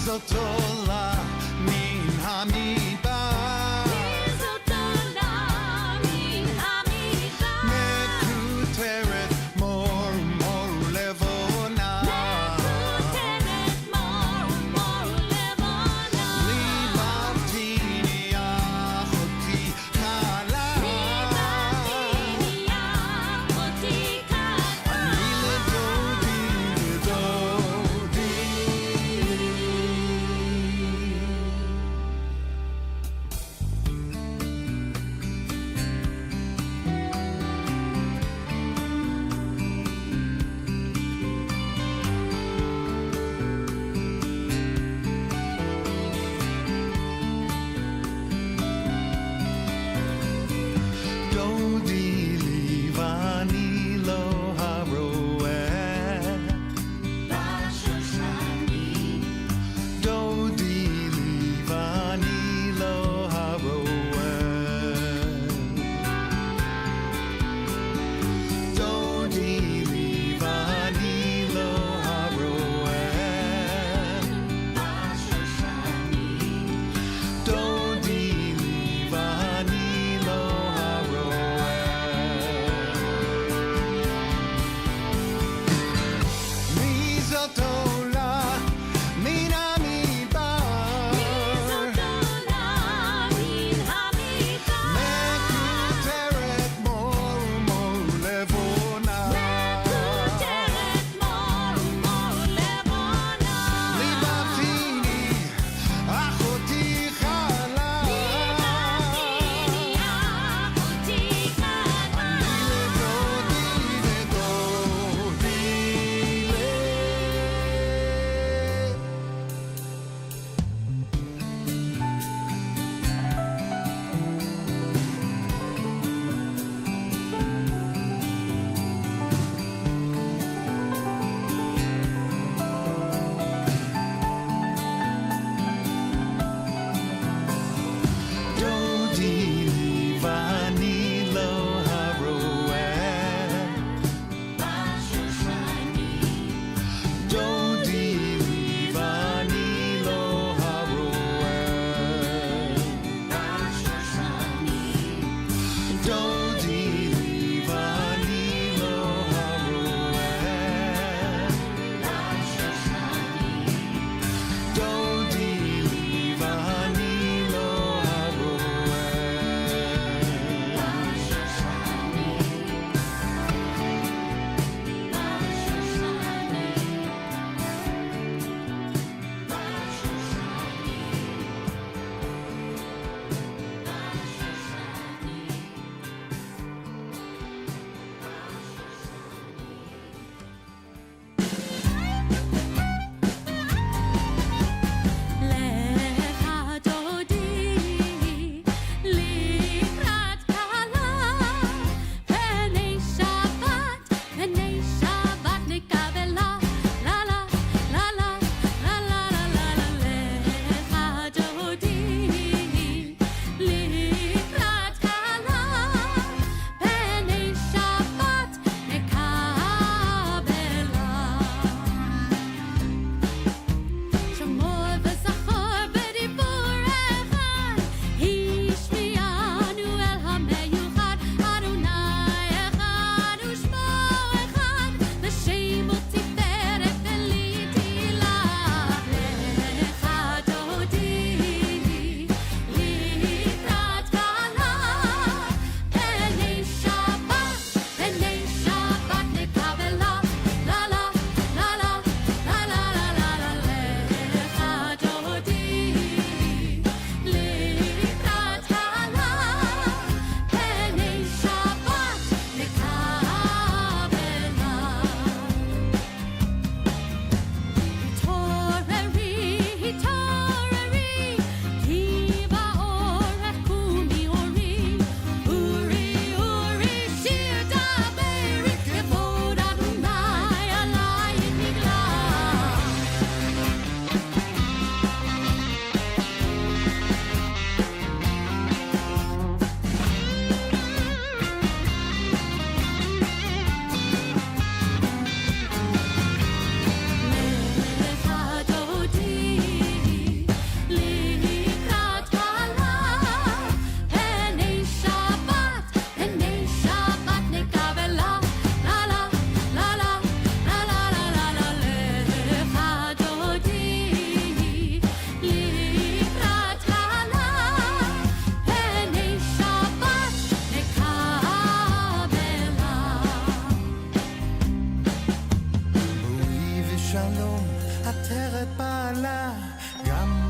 זאת עולה מן המדבר זאת עולה מן המדבר מקוטרת מור מור לבונה מקוטרת מור מור לבונה ליבתיני אחותי קלה ליבתיני אחותי קלה אני לדודי ודודי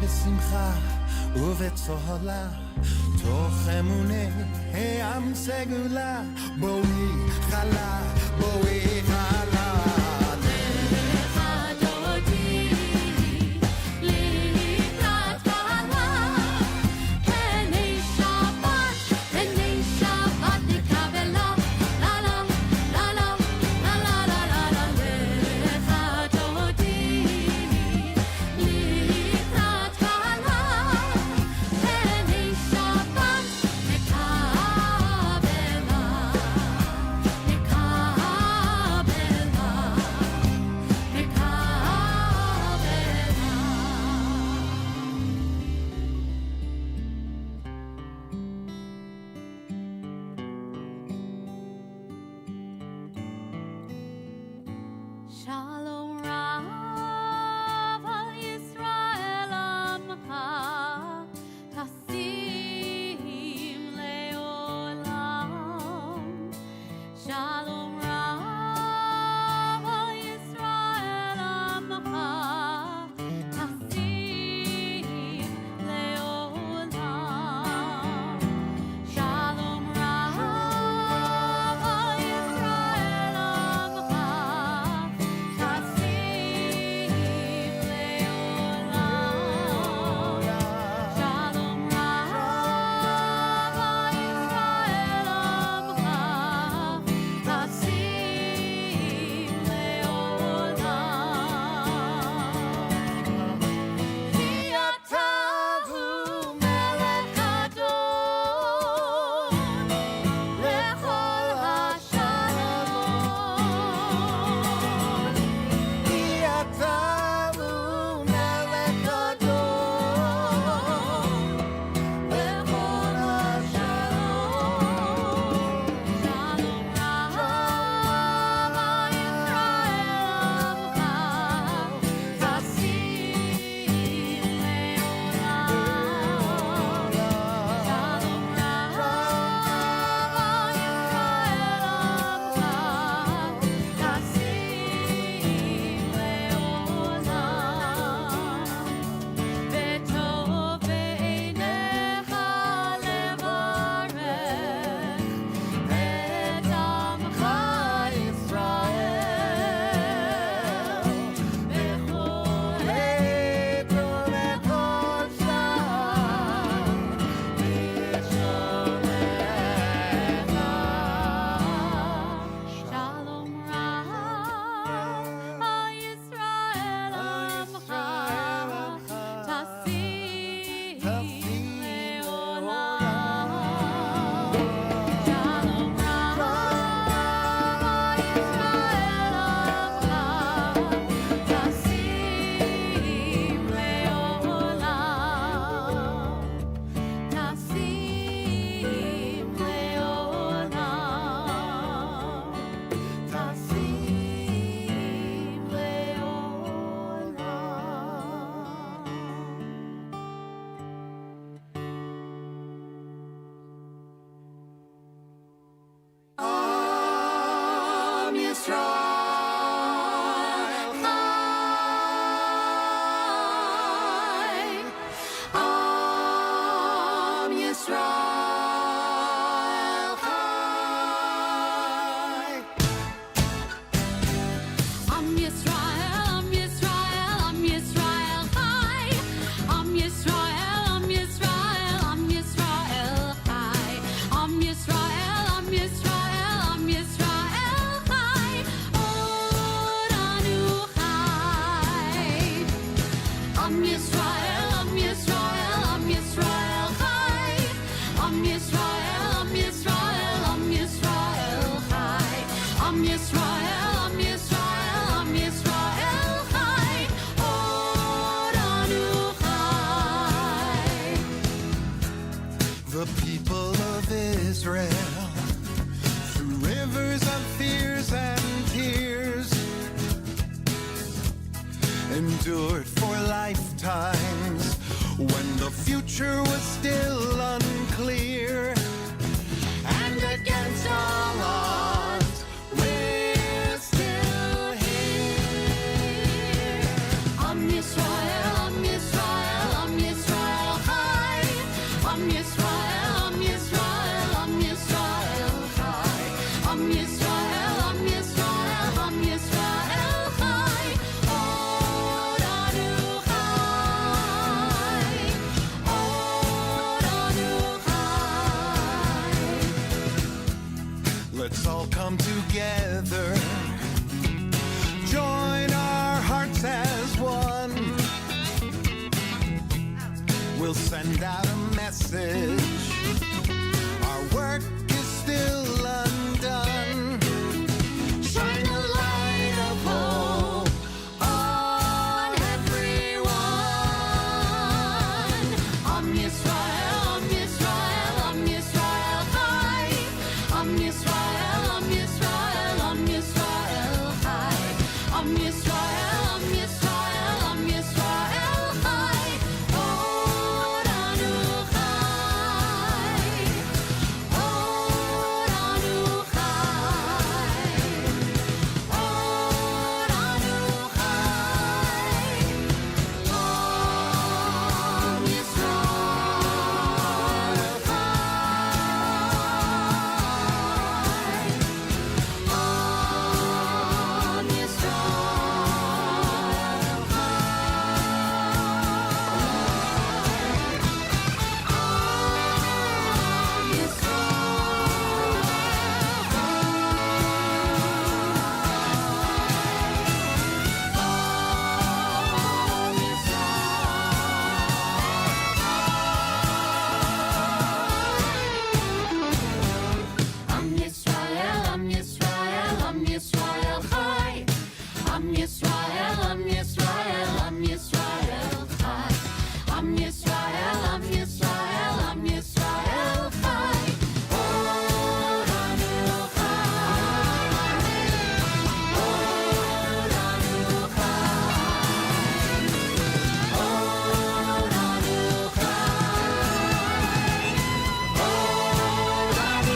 בשמחה ובצהלה, תוך אמוני עם סגולה, בואי חלה, בואי חלה. לך דודי לקראת קהלה, פני שבת נקבלה, לה לה לה לה לה לה לה לה. לך דודי לקראת קהלה, פני שבת נקבלה, Shalom Rav al Yisrael Amcha, Tasim leolam. Shalom Rav al Yisrael Amcha, Tasim leolam. Shalom Rav al Yisrael Amcha, Tasim leolam. Shalom Rav al Yisrael Amcha, Tasim leolam. Ki ata hu melech adon lechol hashalom. כי אתה הוא מלך אדון לכל השלום. Shalom Rav al Yisrael Amcha, Tasim leolam. Shalom Rav al Yisrael Amcha, Tasim leolam. וטוב בעיניך לברך את עמך ישראל בכל עת ולכל שעה בלשונך. Shalom Rav al Yisrael Amcha, Tasim leolam. Shalom Rav al Yisrael Amcha, Tasim leolam. Tasim leolam. Tasim leolam. עם ישראל חי, עם ישראל חי. Am Yisrael, Am Yisrael, Am Yisrael chai. Am Yisrael, Am Yisrael, Am Yisrael chai. Am Yisrael, Am Yisrael, Am Yisrael chai. Oranu chai. Am Yisrael, Am Yisrael, Am Yisrael chai. Am Yisrael, Am Yisrael, Am Yisrael chai. Am Yisrael, Am Yisrael, Am Yisrael chai. Oranu chai. The people of Israel, through rivers of fears and tears, endured for lifetimes when the future was still unclear. And against all odds, we're still here. Am Yisrael, Am Yisrael, Am we'll send out a message. Our work is still undone. Shine a light of hope on everyone. Am Yisrael, Am Yisrael, Am Yisrael Chai. Am Yisrael, Am Yisrael, Am Yisrael Chai. Am Yisrael, Am Yisrael, Am Yisrael Chai. Oranu Chai. Oranu Chai. Oranu Chai. Am Yisrael Chai. Am Yisrael, Am Yisrael, Am Yisrael Chai. Am Yisrael, Am Yisrael, Am Yisrael Chai. Am Yisrael, Am Yisrael, Am Yisrael Chai. Oranu Chai. Oranu Chai. Oranu Chai. Oranu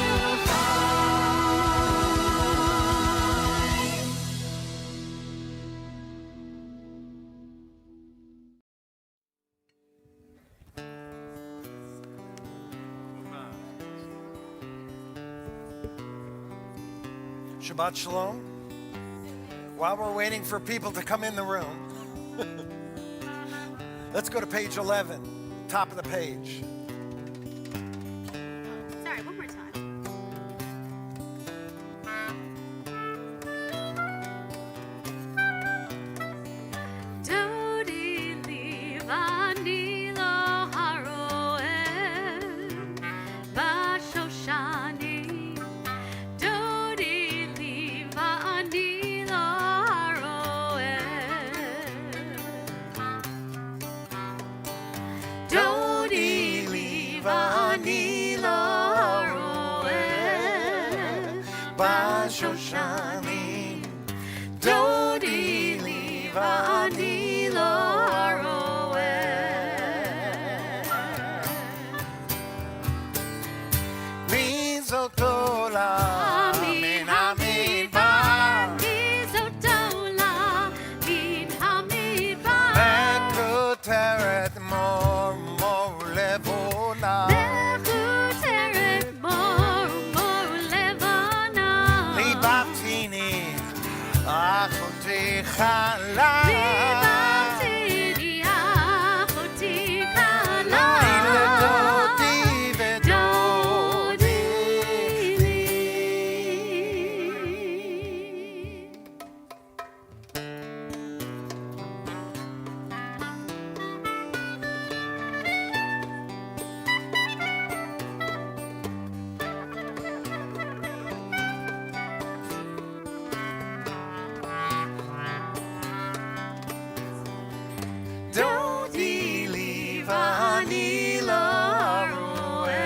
Shabbat Shalom. While we're waiting for people to come in the room, let's go to page 11, top of the page. Sorry, one more time. Dodi livani lo haroel b'shoshani. Dodi livani lo haroel. Dodi livani lo haroel Bashoshani. Dodi livani lo haroel. Mizotola. Amin, amin, ba. Mizotola, min hamidbar. Mekuteret mor levona. Mekuteret mor levana. Libatini achoti chala. Libatini achoti kala. Dodi Dodi li. Dodi livani lo haroel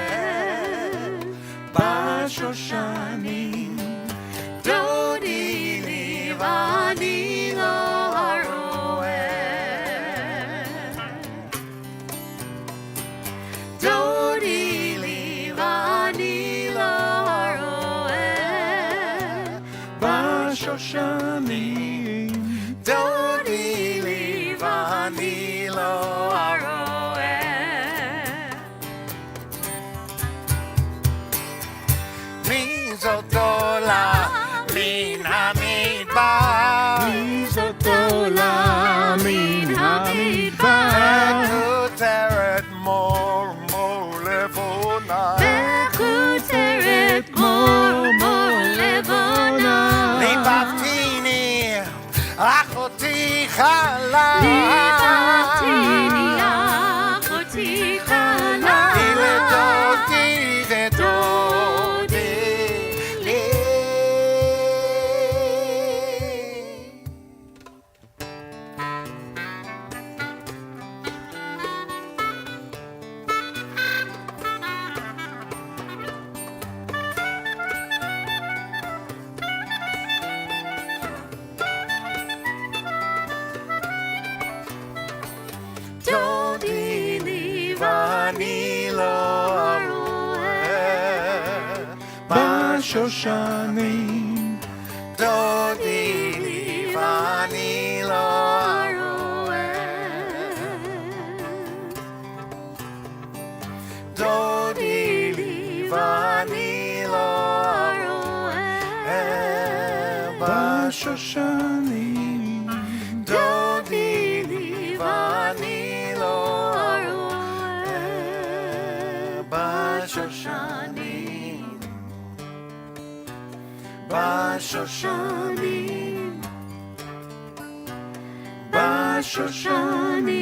Bashoshani. Dodi livani lo haroel. Dodi livani lo haroel. Bashoshani. Dodi livani lo haroel. Mizotola min hamidbar. Mizotola min hamidbar. Mekuteret mor levona. Mekuteret mor levona. Libatini achoti chala. Libatini ואני לא ארואה בשושנים. דודי לי ואני לא ארואה דודי לי ואני לא ארואה בשושנים. דודי לי ואני לא ארואה בשושנים בשושנים בשושנים.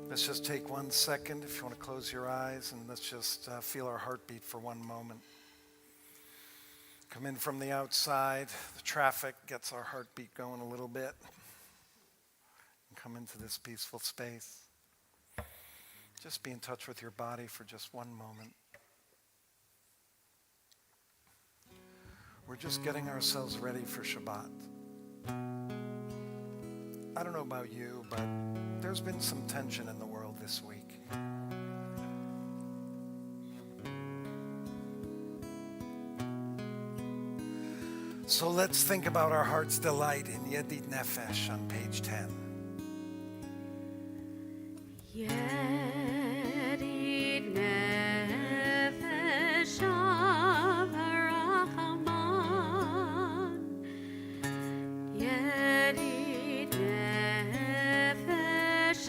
Let's just take 1 second, if you want to close your eyes, and let's just feel our heartbeat for one moment. Come in from the outside. The traffic gets our heartbeat going a little bit. And come into this peaceful space. Just be in touch with your body for just one moment. We're just getting ourselves ready for Shabbat. I don't know about you, but there's been some tension in the world this week. So let's think about our heart's delight in Yedid Nefesh on page 10. Yedid nefesh harachman. Yedid nefesh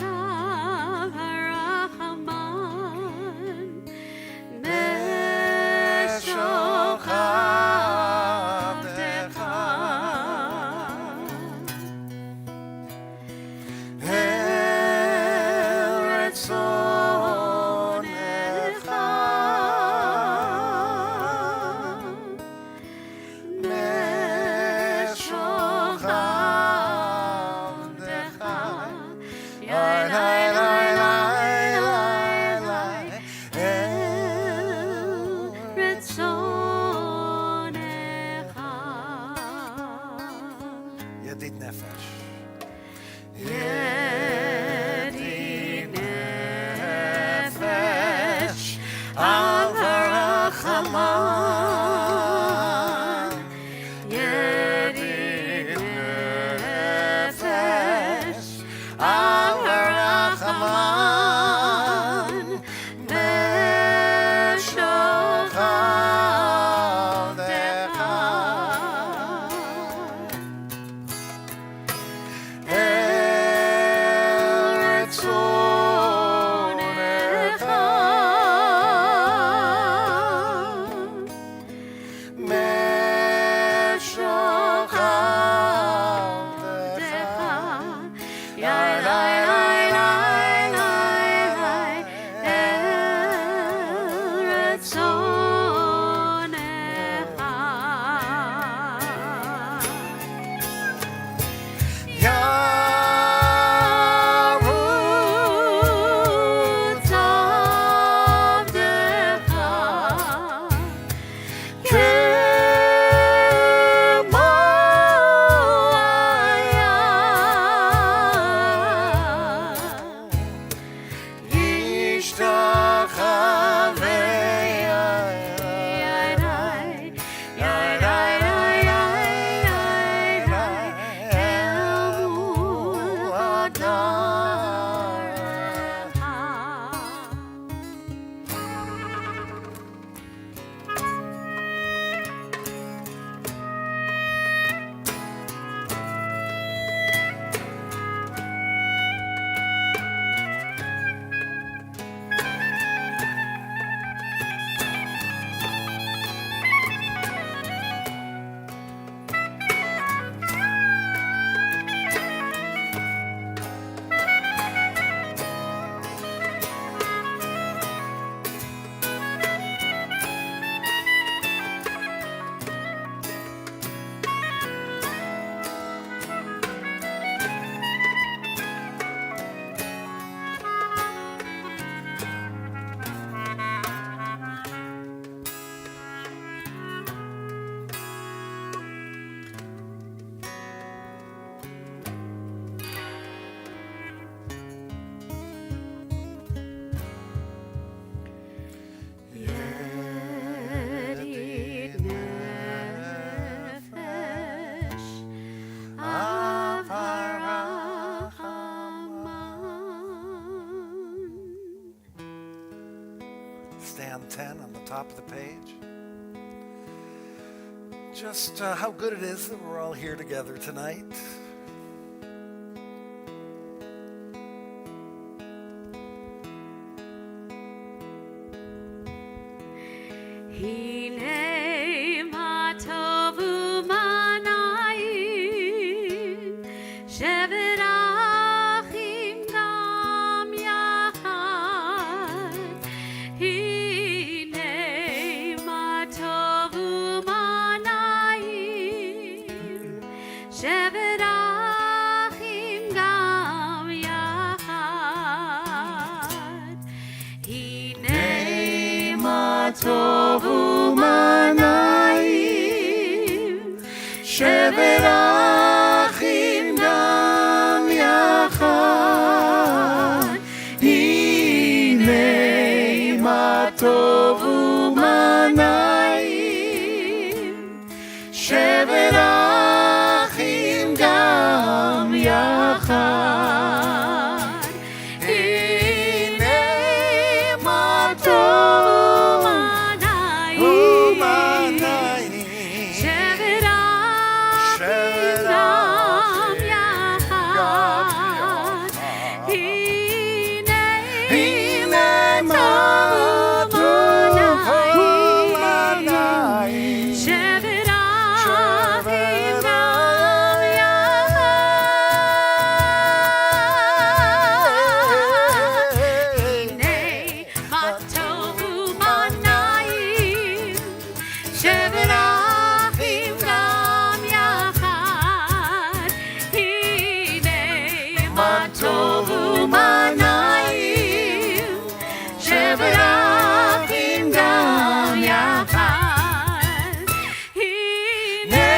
harachman. Yedid Nefesh. Yedid nefesh al harachaman. Yedid nefesh al harachaman. Meshochal decha. John 10 on the top of the page. Just how good it is that we're all here together tonight. Hine ma tovu manayim shevet achim gam yachad. Hine ma tovu manayim shevet achim gam yachad. Hine ma tovu manayim shevet achim gam yachad. Hine ma tovu manayim shevet achim gam yachad. Hine ma tovu manayim shevet achim gam yachad. Hine ma tovu manayim shevet achim gam yachad. Hine ma tovu manayim shevet achim gam yachad. Hine ma tovu manayim shevet achim gam yachad. Hine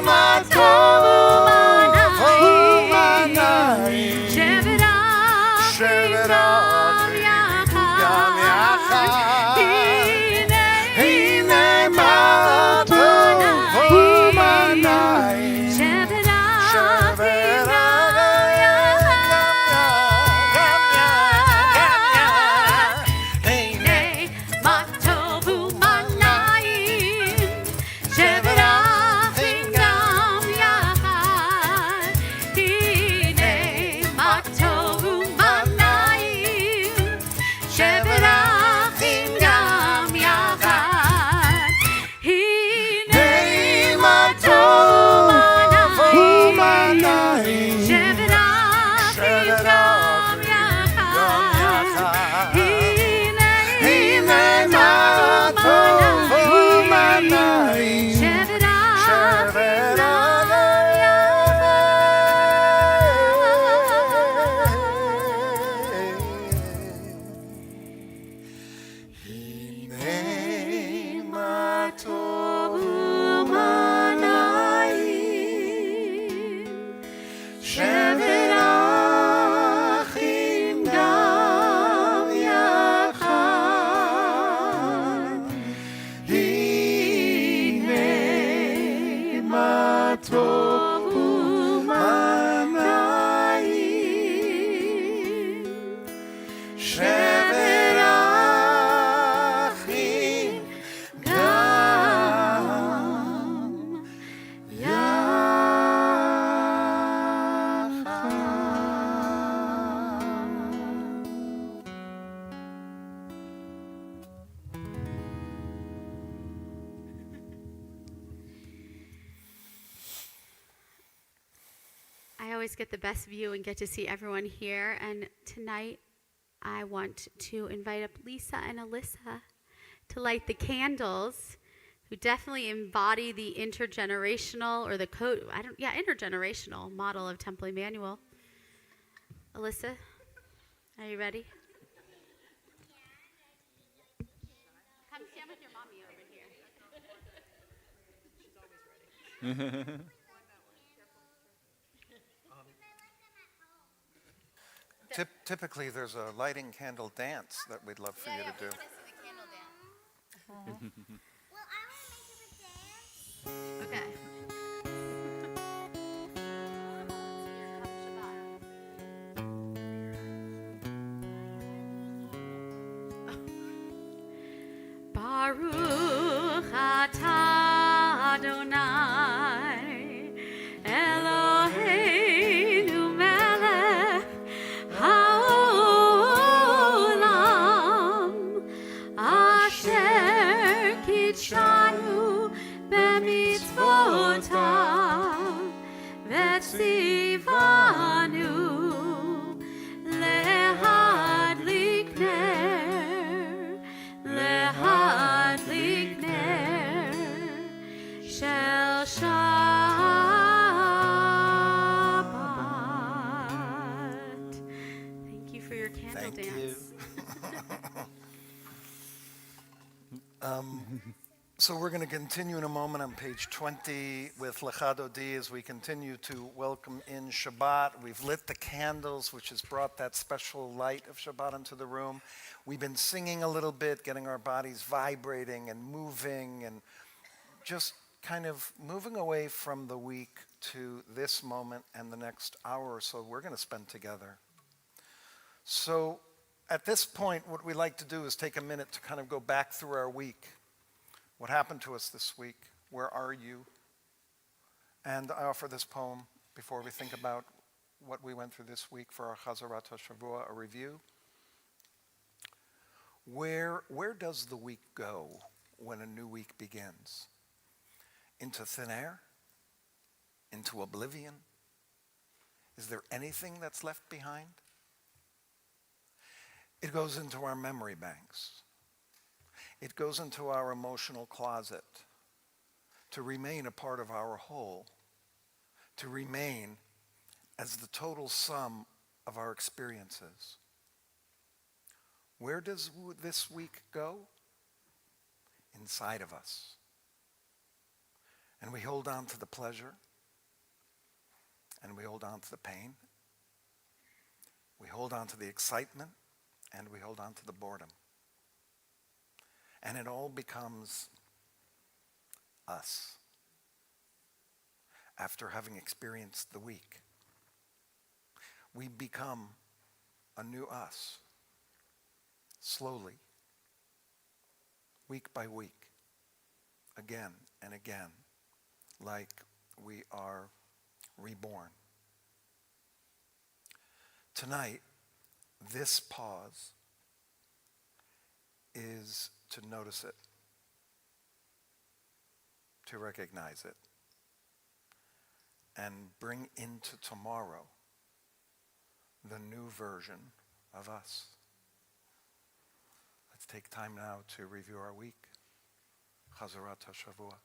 ma tovu manayim shevet achim gam yachad. Hine ma tovu manayim shevet achim gam yachad. Hine ma tovu manayim shevet achim gam yachad. Hine ma tovu manayim shevet achim gam yachad. Hine ma tovu manayim shevet achim gam Hine ma tovu manayim shevet achim gam yachad. Hine ma tovu manayim shevet achim gam I always get the best view and get to see everyone here. And tonight, I want to invite up Lisa and Alyssa to light the candles, who definitely embody the intergenerational or the intergenerational model of Temple Emanuel. Alyssa, are you ready? Come stand with your mommy over here. Typically, there's a lighting candle dance that we'd love for you to do. Well, I want to make it a dance. Okay. Baruch atah Adonai Eloheinu melech haolam asher kitshanu b'mitzvotav v'tzivanu lehadlik ner shel Shabbat. Thank you for your candle Thank dance. you. So we're going to continue in a moment on page 20 with Lecha Dodi as we continue to welcome in Shabbat. We've lit the candles, which has brought that special light of Shabbat into the room. We've been singing a little bit, getting our bodies vibrating and moving and just kind of moving away from the week to this moment and the next hour or so we're going to spend together. So at this point, what we like to do is take a minute to kind of go back through our week. What happened to us this week? Where are you? And I offer this poem before we think about what we went through this week for our Chazarat HaShavua, a review. Where does the week go when a new week begins? Into thin air? Into oblivion? Is there anything that's left behind? It goes into our memory banks. It goes into our emotional closet to remain a part of our whole, to remain as the total sum of our experiences. Where does this week go? Inside of us. And we hold on to the pleasure, and we hold on to the pain. We hold on to the excitement, and we hold on to the boredom. And it all becomes us after having experienced the week. We become a new us, slowly, week by week, again and again, like we are reborn. Tonight, this pause is to notice it, to recognize it, and bring into tomorrow the new version of us. Let's take time now to review our week. Chazarat HaShavua.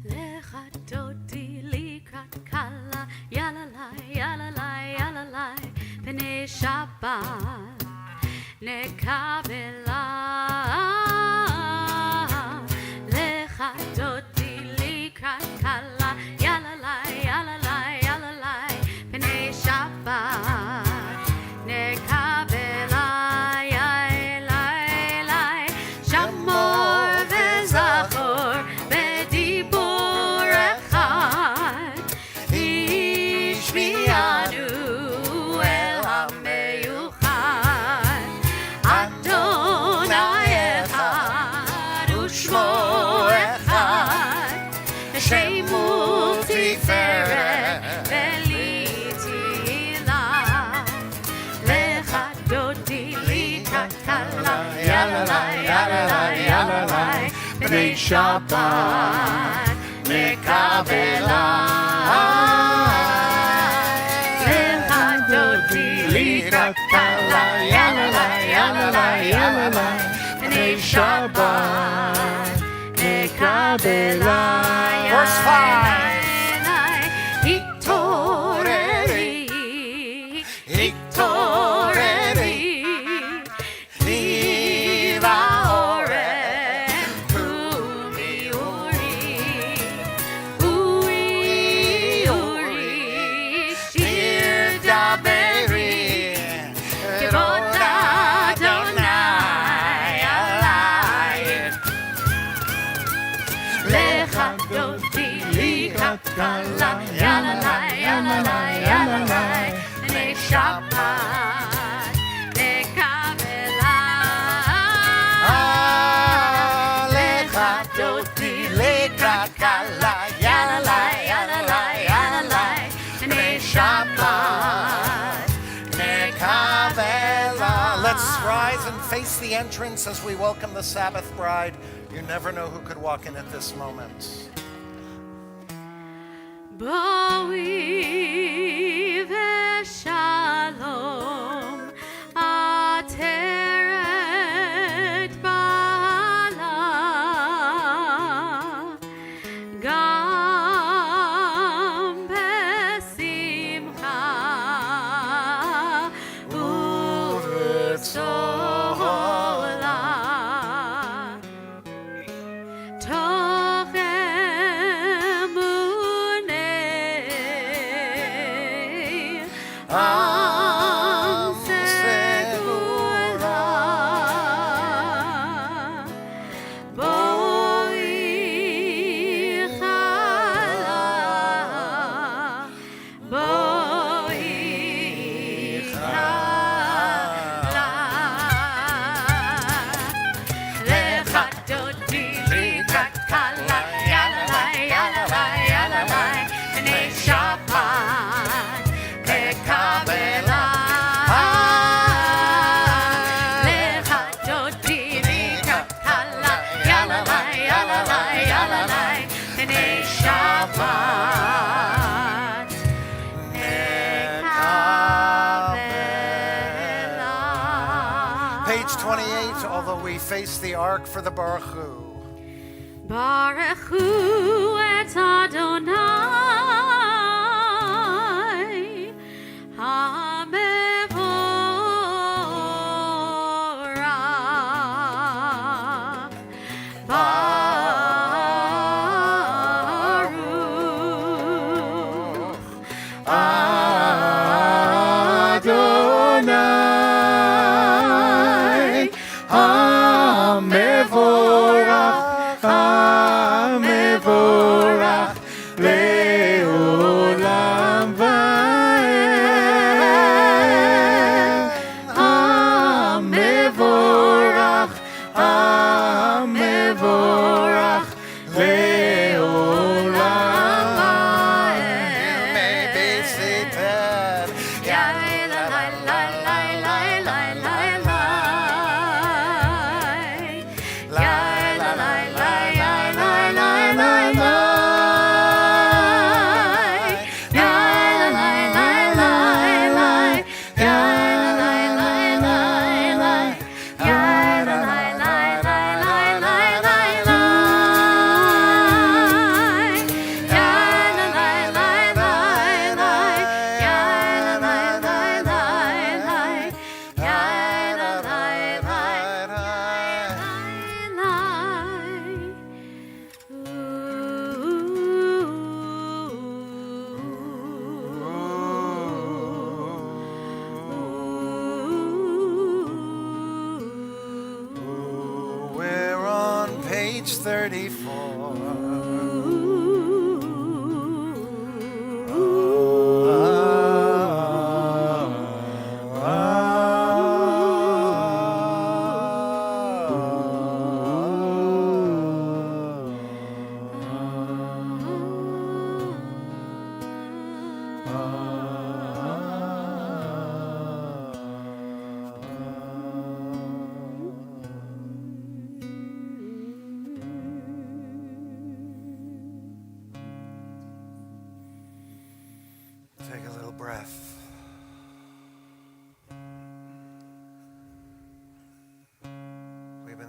Lecha Dodi likrat kala, yalalai, yalalai, yalalai, pnei Shabbat nekabela. Lecha Dodi likrat kala, yalalai, yalalai, yalalai, pnei Shabbat nekabela. Shamor v'zachor b'dibur echad, ishmianu el hameyuchad, Adon B'nai Shabbat Mekabelai Lechadoti Likrat Kala Yalalai B'nai Shabbat Mekabelai. Verse 5. Let's rise and face the entrance as we welcome the Sabbath bride. You never know who could walk in at this moment. Boi v'shalom ateret bala gam besimcha u'v'tzola toch emunei am segura boi chala boi chala lechadoti likrat kala yalalai b'nei Shabbat mekabelai lechadoti likrat kala yalalai b'nei Shabbat mekabelai. Page 28, although we face the ark for the Baruch Hu. Baruch Hu et Adonai HaMevorach Baruch Adonai HaMevorach HaMevorach le'olam va'ed HaMevorach HaMevorach le'olam va'ed. You may be seated. We're on page 34.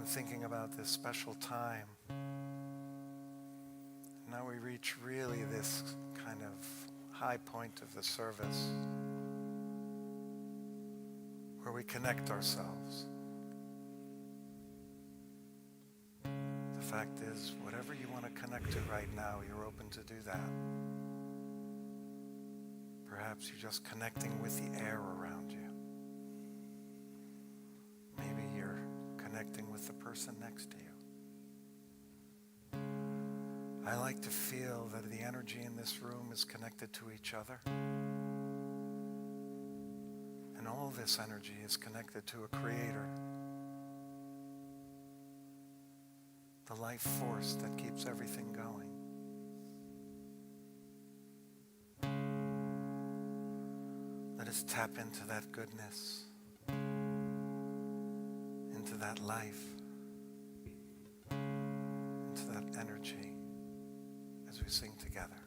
and thinking about this special time. Now we reach really this kind of high point of the service where we connect ourselves. The fact is, whatever you want to connect to right now, you're open to do that. Perhaps you're just connecting with the air around you. Maybe you're connecting with the person next to you. I like to feel that the energy in this room is connected to each other. And all this energy is connected to a creator. The life force that keeps everything going. Let us tap into that goodness, into that life, into that energy as we sing together.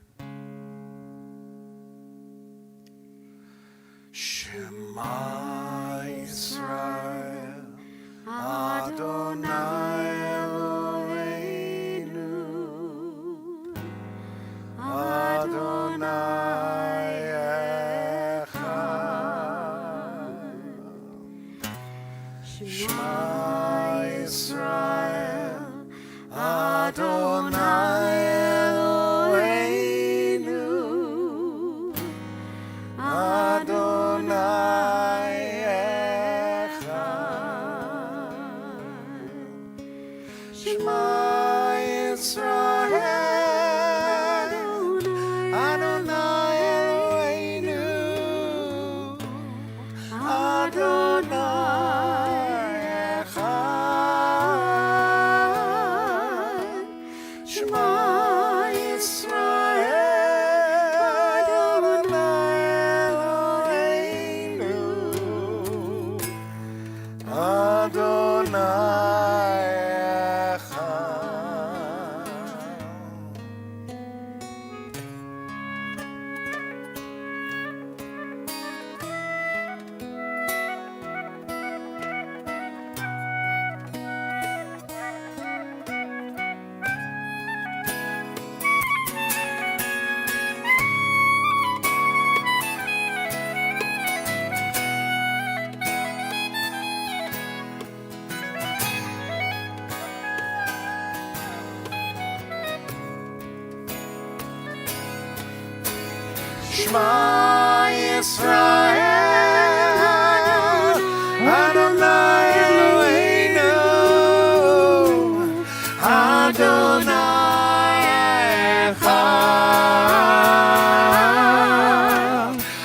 Shema Yisrael, Adonai Eloheinu, Adonai Echad. Shema Yisrael, Adonai Eloheinu, Adonai Echad. Shema Yisrael, Adonai Eloheinu, Adonai Echad. Shema Yisrael, Adonai Eloheinu, Adonai Shema Yisrael, Adonai Eloheinu, Adonai Echad.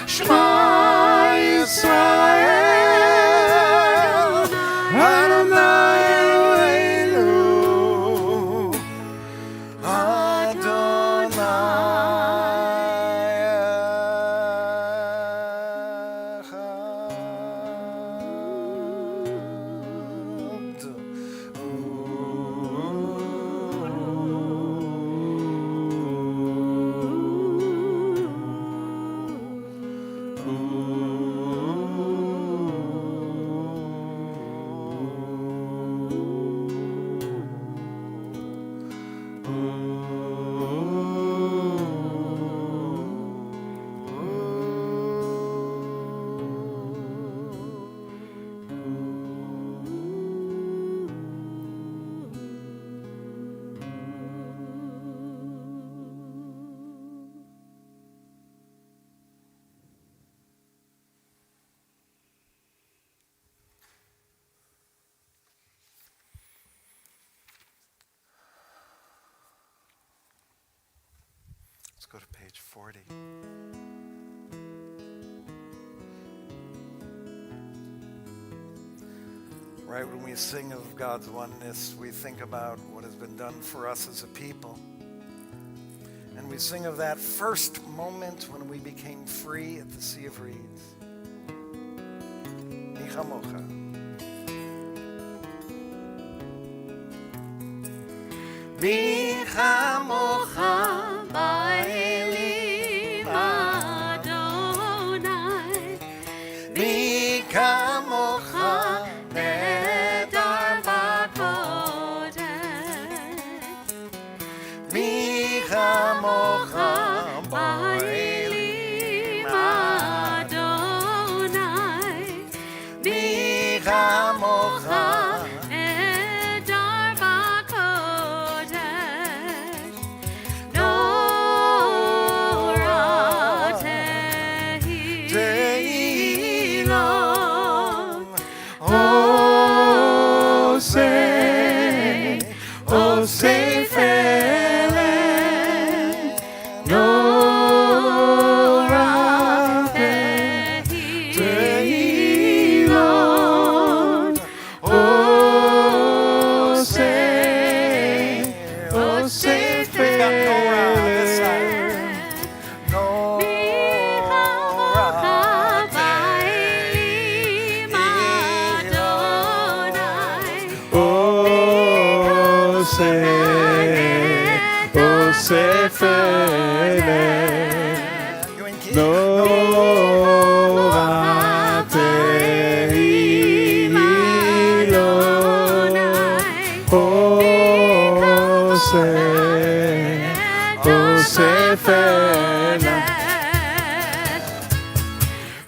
Shema Yisrael, Adonai Eloheinu, Let's go to page 40. Right when we sing of God's oneness, we think about what has been done for us as a people. And we sing of that first moment when we became free at the Sea of Reeds. Nichamocha. Nichamocha ba'elim Adonai, Nichamocha nedar b'kol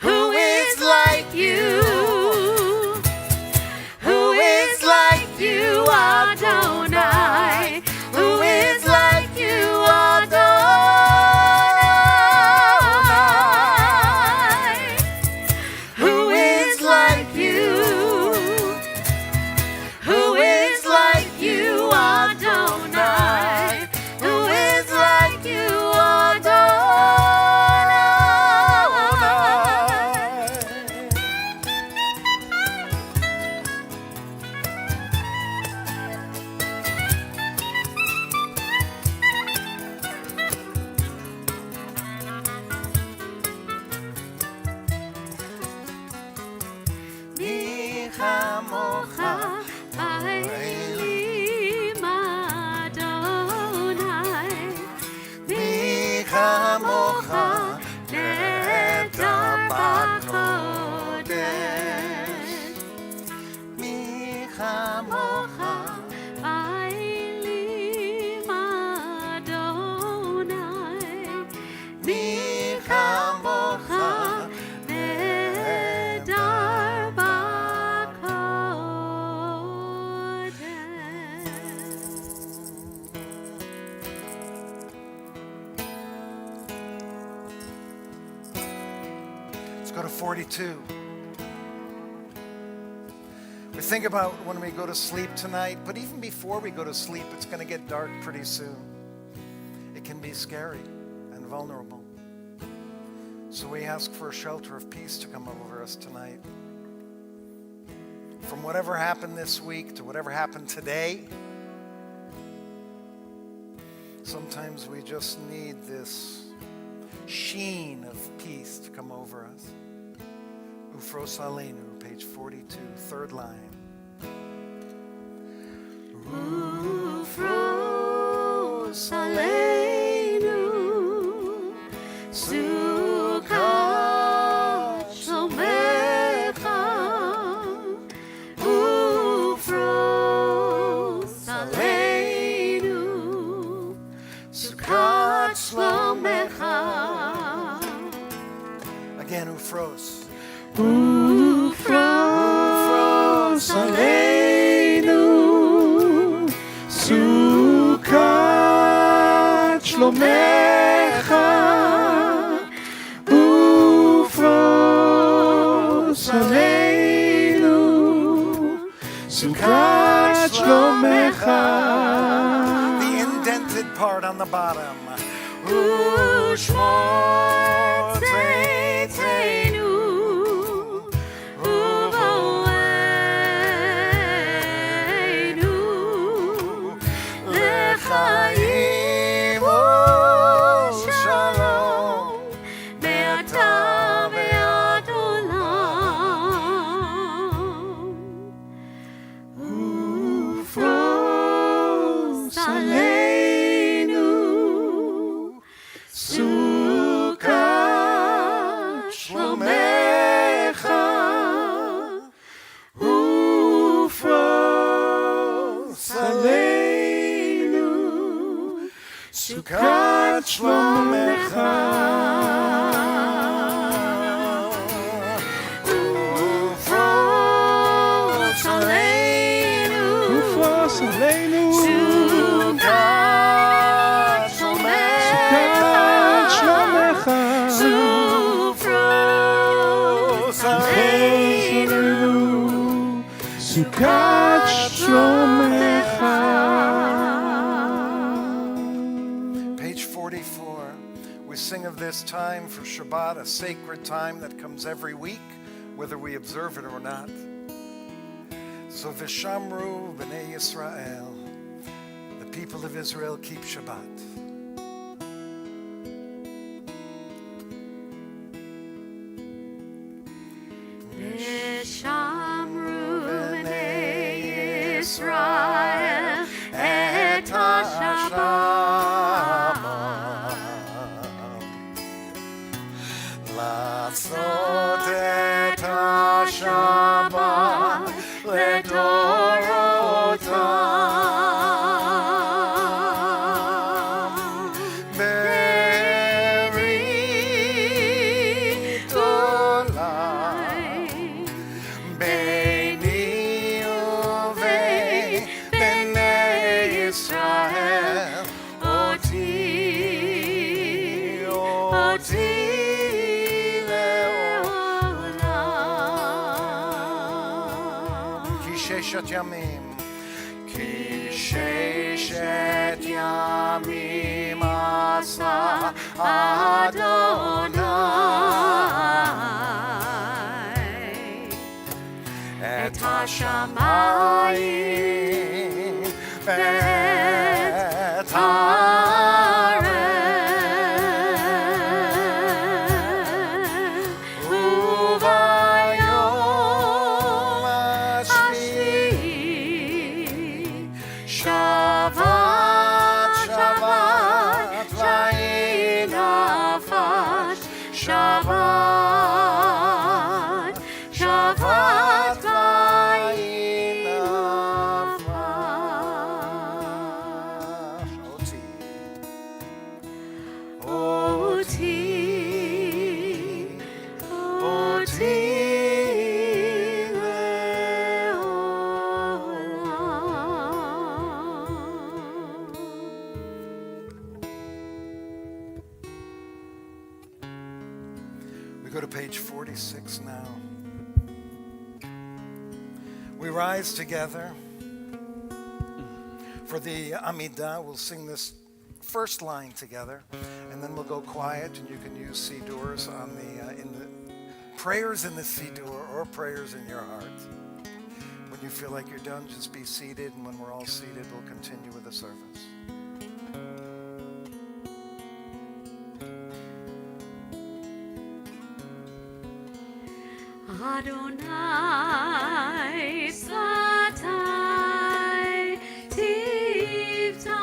Who is like you? Who is like you, Adonai? Who is like you, Adonai? Who is like you? Who is like you, Adonai? Who is like you, Adonai? מי כמוך באלים אדוני, מי כמוך נהדר בקודש. מי כמוך באלים אדוני, מי כמוך נהדר בקודש. Let's go to 42. We think about when we go to sleep tonight, but even before we go to sleep, it's going to get dark pretty soon. It can be scary and vulnerable. So we ask for a shelter of peace to come over us tonight. From whatever happened this week to whatever happened today, sometimes we just need this sheen of peace to come over us. Ufros Aleinu, page 42, third line. Ufros aleinu, sukat shlomecha. Ufros aleinu, sukat shlomecha. Again, Ufros. Ufros aleinu, sukat shlomecha. Ufros aleinu, sukat shlomecha. The indented part on the bottom. Ushmor tzeitzenu, uvoleinu, lechaim u'shalom, me'ata ve'ad olam. Ufros aleinu, sukat shlomecha. Ufros aleinu, sukat shlomecha. Ufros aleinu, Ufros aleinu, sukat shlomecha. Ufros aleinu, sukat shlomecha. this time for Shabbat, a sacred time that comes every week, whether we observe it or not. So Vishamru B'nai Yisrael, the people of Israel keep Shabbat. Vishamru B'nai Yisrael et ha-Shabbat Lasot et ha-Shabbat לדורותם ברית עולם ביני ובין בני ישראל אותי לעולם כי ששת ימים עשה אדוני את השמיים ואת הארץ וביום השביעי שבת שבת ויהי נפש שבת שבת ויהי נפש אותי We go to page 46 now. We rise together. For the Amidah, we'll sing this first line together, and then we'll go quiet, and you can use sidurs on in the prayers in the sidur or prayers in your heart. When you feel like you're done, just be seated, and when we're all seated, we'll continue with the service. Adonai Satai Tivtach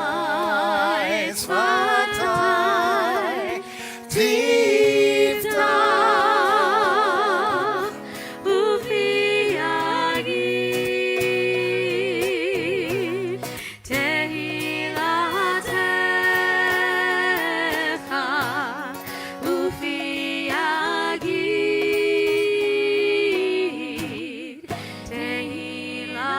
Adonai Satai Tivtach Ufi Yagid Tehilatecha Ufi Yagid Tehilatecha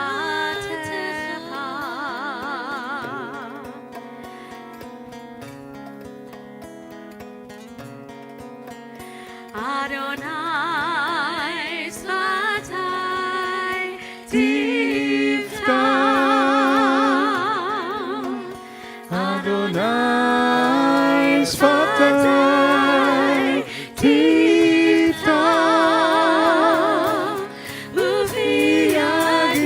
Adonai Satai Tivtach Adonai Satai Tivtach Ufi Yagid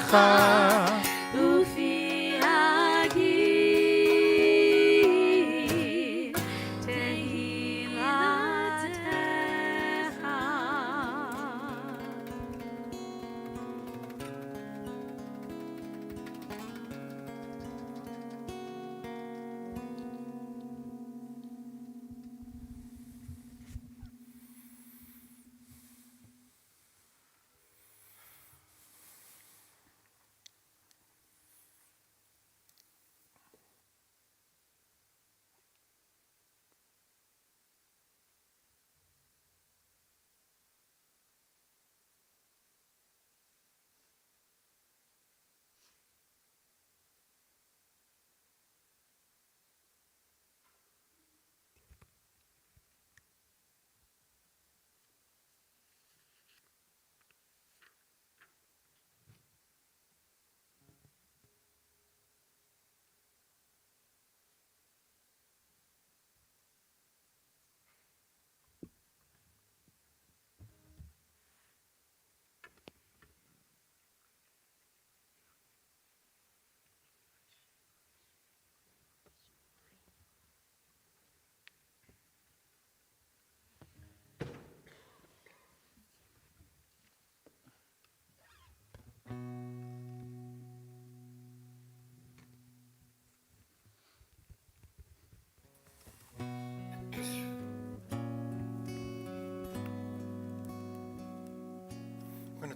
Tehilatecha Ufi Yagid Tehilatecha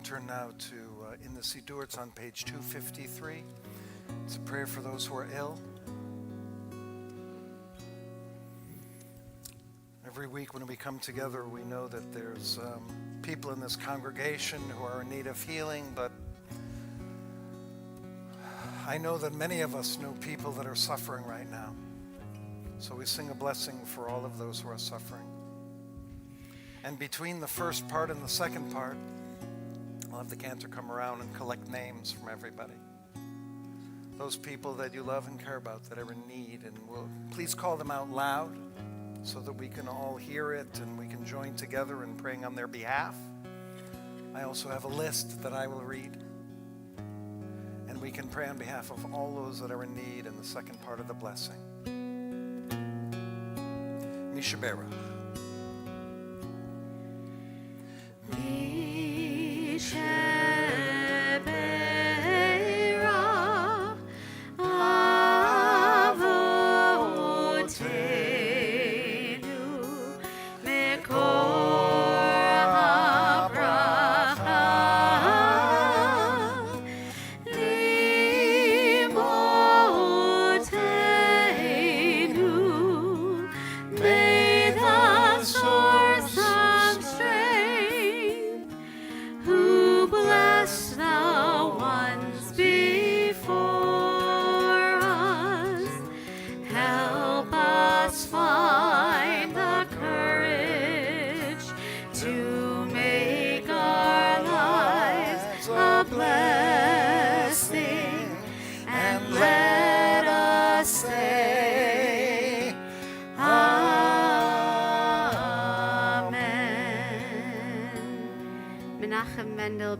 turn now to, in the Siddur, it's on page 253. It's a prayer for those who are ill. Every week when we come together, we know that there's people in this congregation who are in need of healing, but I know that many of us know people that are suffering right now. So we sing a blessing for all of those who are suffering. And between the first part and the second part, I'll have the cantor come around and collect names from everybody. Those people that you love and care about that are in need, and we'll please call them out loud so that we can all hear it and we can join together in praying on their behalf. I also have a list that I will read, and we can pray on behalf of all those that are in need in the second part of the blessing. Mishaberach.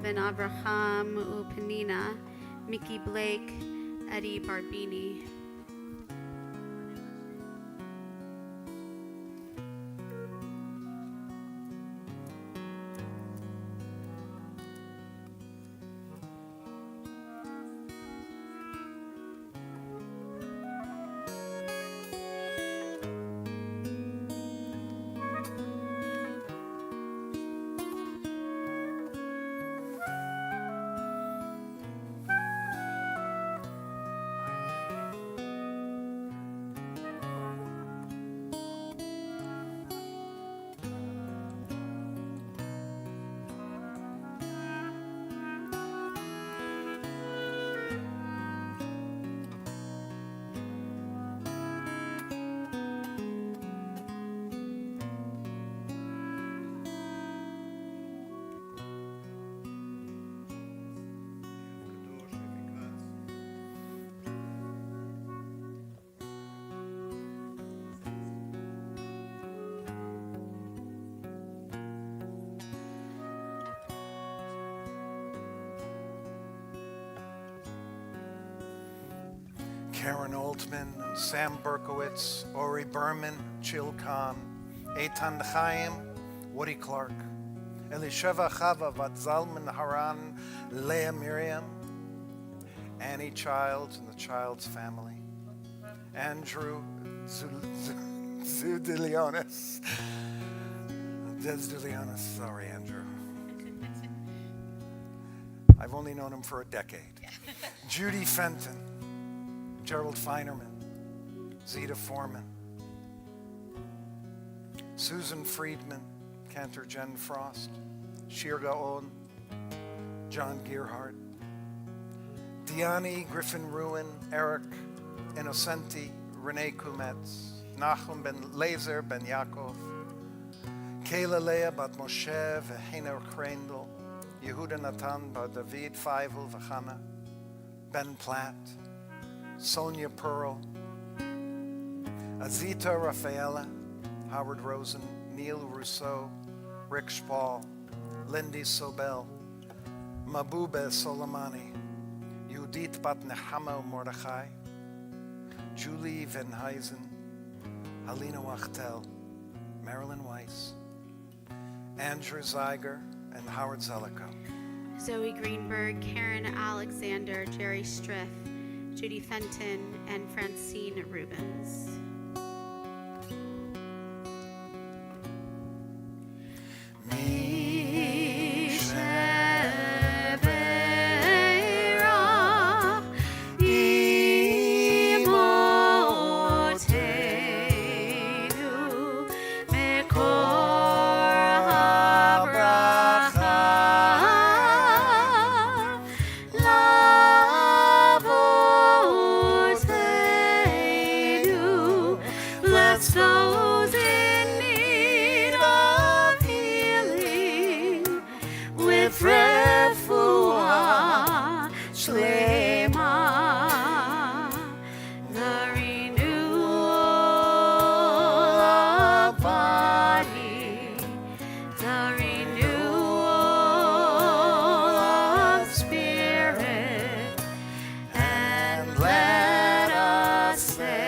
Ben Abraham Upanina, Mickey Blake, Eddie Barbini. Karen Oldman, Sam Berkowitz, Ori Berman, Chil Khan, Eitan Chaim, Woody Clark, Elisheva Chava, Vat Zalman Haran, Leah Miriam, Annie Childs and the Childs family, Andrew Zudilionis. Zudilionis, sorry, Andrew. I've only known him for a decade. Judy Fenton, Gerald Feinerman, Zeta Foreman, Susan Friedman, Cantor Jen Frost, Shir Gaon, John Gearhart, Diani Griffin Ruin, Eric Innocenti, Renee Kumetz, Nachum Ben Laser Ben Yaakov, Kayla Leah Bat Moshe V'Heiner Kreindl, Yehuda Natan Bat David Feivel V'Chana, Ben Platt, Sonia Pearl, Azita Rafaela, Howard Rosen, Neil Rousseau, Rick Spall, Lindy Sobel, Mabube Soleimani, Yudit Bat Nehama Mordechai, Julie Van Huysen, Halina Wachtel, Marilyn Weiss, Andrew Zeiger, and Howard Zellico. Zoe Greenberg, Karen Alexander, Jerry Striff, Judy Fenton, and Francine Rubens. Mishaberach bless those in need of healing with refuah shlema, the renewal of body, the renewal of spirit, and let us say,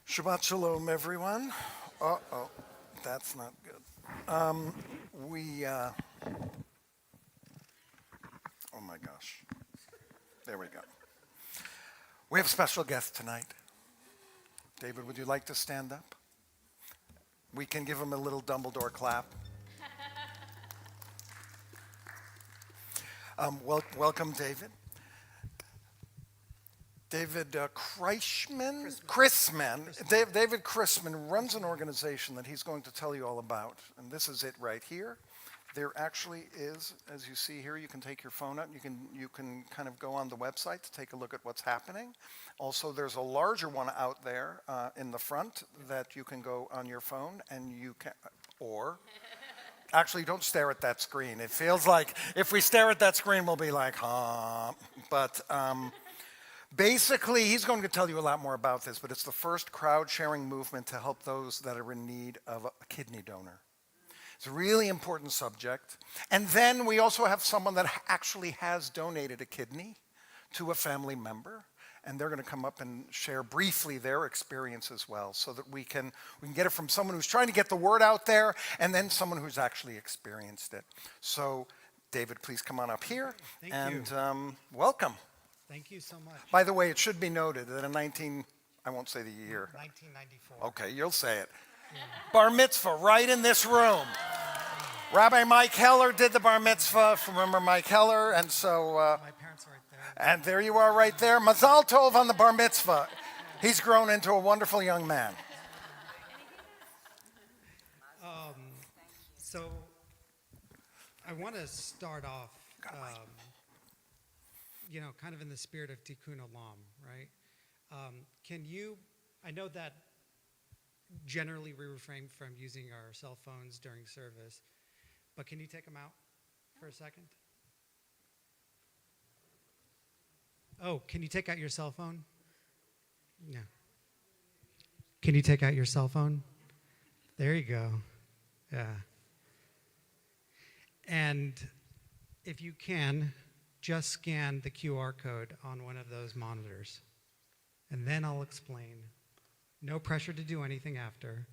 Shabbat Shalom, everyone. Uh-oh, that's not good. Oh my gosh. There we go. We have a special guest tonight. David, would you like to stand up? We can give him a little Dumbledore clap. Welcome, David. David Krissman. David Krissman runs an organization that he's going to tell you all about, and this is it right here. There actually is, as you see here, you can take your phone out and you can kind of go on the website to take a look at what's happening. Also, there's a larger one out there in the front that you can go on your phone and you can, or actually don't stare at that screen. It feels like if we stare at that screen, we'll be like, huh, but basically, he's going to tell you a lot more about this, but it's the first crowd-sharing movement to help those that are in need of a kidney donor. It's a really important subject. And then we also have someone that actually has donated a kidney to a family member, and they're going to come up and share briefly their experience as well, so that we can get it from someone who's trying to get the word out there, and then someone who's actually experienced it. So, David, please come on up here. Thank you. Welcome. Thank you so much. By the way, it should be noted that in I won't say the year. 1994. Okay, you'll say it. Bar mitzvah right in this room. Rabbi Mike Heller did the bar mitzvah. Remember Mike Heller? And so, My parents are right there. and there you are right there. Mazal tov on the bar mitzvah. He's grown into a wonderful young man. So, I want to start off, kind of in the spirit of Tikkun Olam, right? I know that generally we refrain from using our cell phones during service, but can you take them out for a second? Oh, can you take out your cell phone? No. Can you take out your cell phone? There you go. Yeah. And if you can, just scan the QR code on one of those monitors. And then I'll explain. No pressure to do anything after.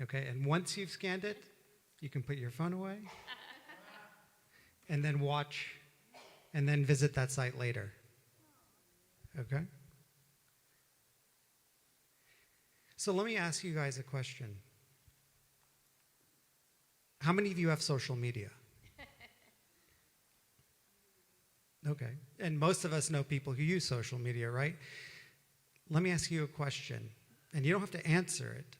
Okay, and once you've scanned it, you can put your phone away. And then watch, and then visit that site later. Okay? So let me ask you guys a question. How many of you have social media? Okay, and most of us know people who use social media, right? Let me ask you a question, and you don't have to answer it,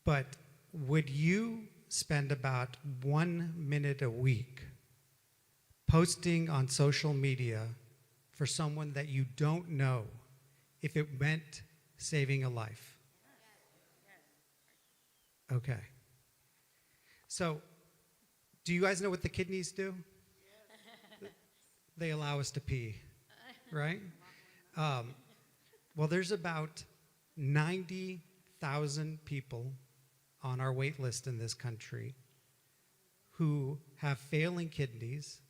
but would you spend about 1 minute a week posting on social media for someone that you don't know if it meant saving a life? Okay. So, do you guys know what the kidneys do? They allow us to pee, right? Well, there's about 90,000 people on our wait list in this country who have failing kidneys,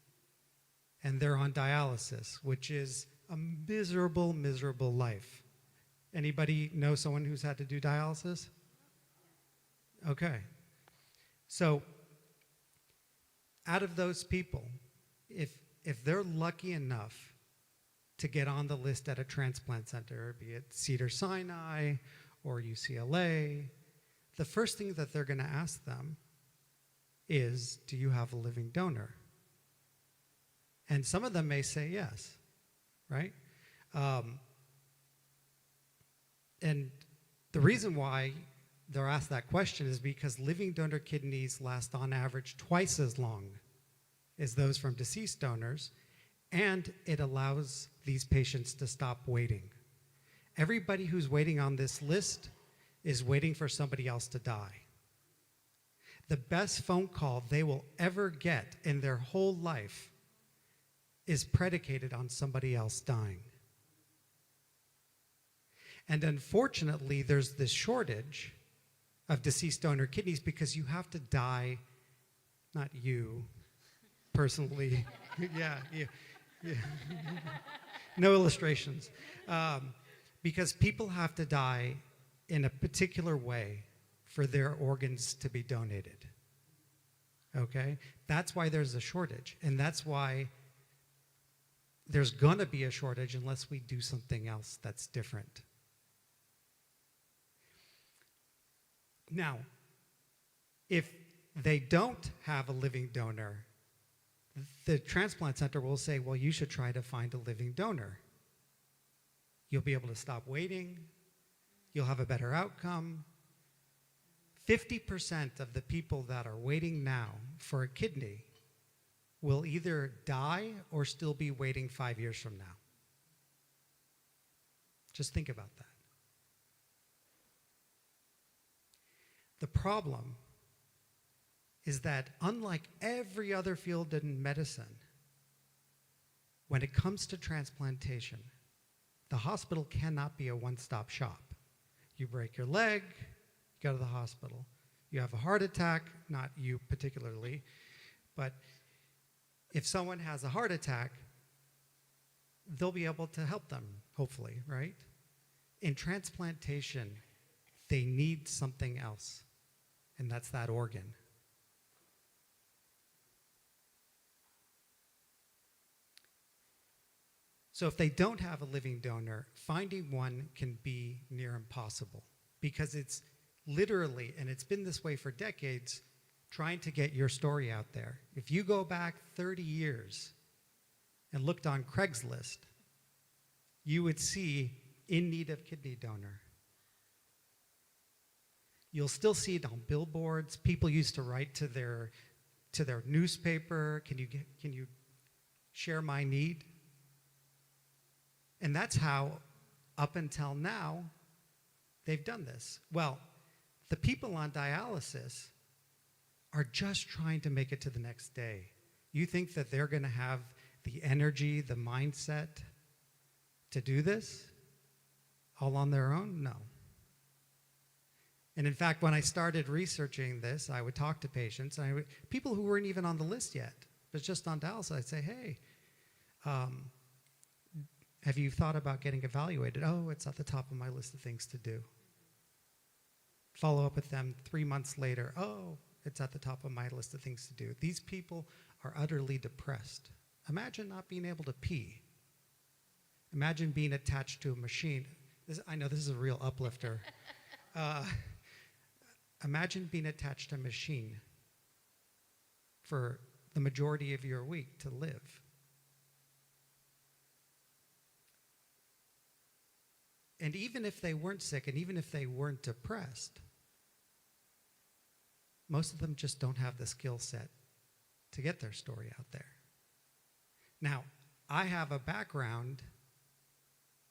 and they're on dialysis, which is a miserable, miserable life. Anybody know someone who's had to do dialysis? Okay. So, out of those people, if they're lucky enough to get on the list at a transplant center, be it Cedar-Sinai or UCLA, the first thing that they're going to ask them is, do you have a living donor? And some of them may say yes, right? And the reason why they're asked that question is because living donor kidneys last on average twice as long as those from deceased donors, and it allows these patients to stop waiting. Everybody who's waiting on this list is waiting for somebody else to die. The best phone call they will ever get in their whole life is predicated on somebody else dying. And unfortunately, there's this shortage of deceased donor kidneys because you have to die, not you personally, yeah. No illustrations. Because people have to die in a particular way for their organs to be donated. Okay? That's why there's a shortage. And that's why there's going to be a shortage unless we do something else that's different. Now, if they don't have a living donor, the transplant center will say, well, you should try to find a living donor. You'll be able to stop waiting. You'll have a better outcome. 50% of the people that are waiting now for a kidney will either die or still be waiting 5 years from now. Just think about that. The problem is that unlike every other field in medicine, when it comes to transplantation, the hospital cannot be a one-stop shop. You break your leg, you go to the hospital. You have a heart attack, not you particularly, but if someone has a heart attack, they'll be able to help them, hopefully, right? In transplantation, they need something else, and that's that organ. So if they don't have a living donor, finding one can be near impossible because it's literally, and it's been this way for decades, trying to get your story out there. If you go back 30 years and looked on Craigslist, you would see in need of kidney donor. You'll still see it on billboards. People used to write to their newspaper, can you share my need? And that's how, up until now, they've done this. Well, the people on dialysis are just trying to make it to the next day. You think that they're going to have the energy, the mindset to do this all on their own? No. And in fact, when I started researching this, I would talk to patients, and people who weren't even on the list yet, but just on dialysis, I'd say, hey, have you thought about getting evaluated? Oh, it's at the top of my list of things to do. Follow up with them 3 months later. Oh, it's at the top of my list of things to do. These people are utterly depressed. Imagine not being able to pee. Imagine being attached to a machine. I know this is a real uplifter. Imagine being attached to a machine for the majority of your week to live. And even if they weren't sick, and even if they weren't depressed, most of them just don't have the skill set to get their story out there. Now, I have a background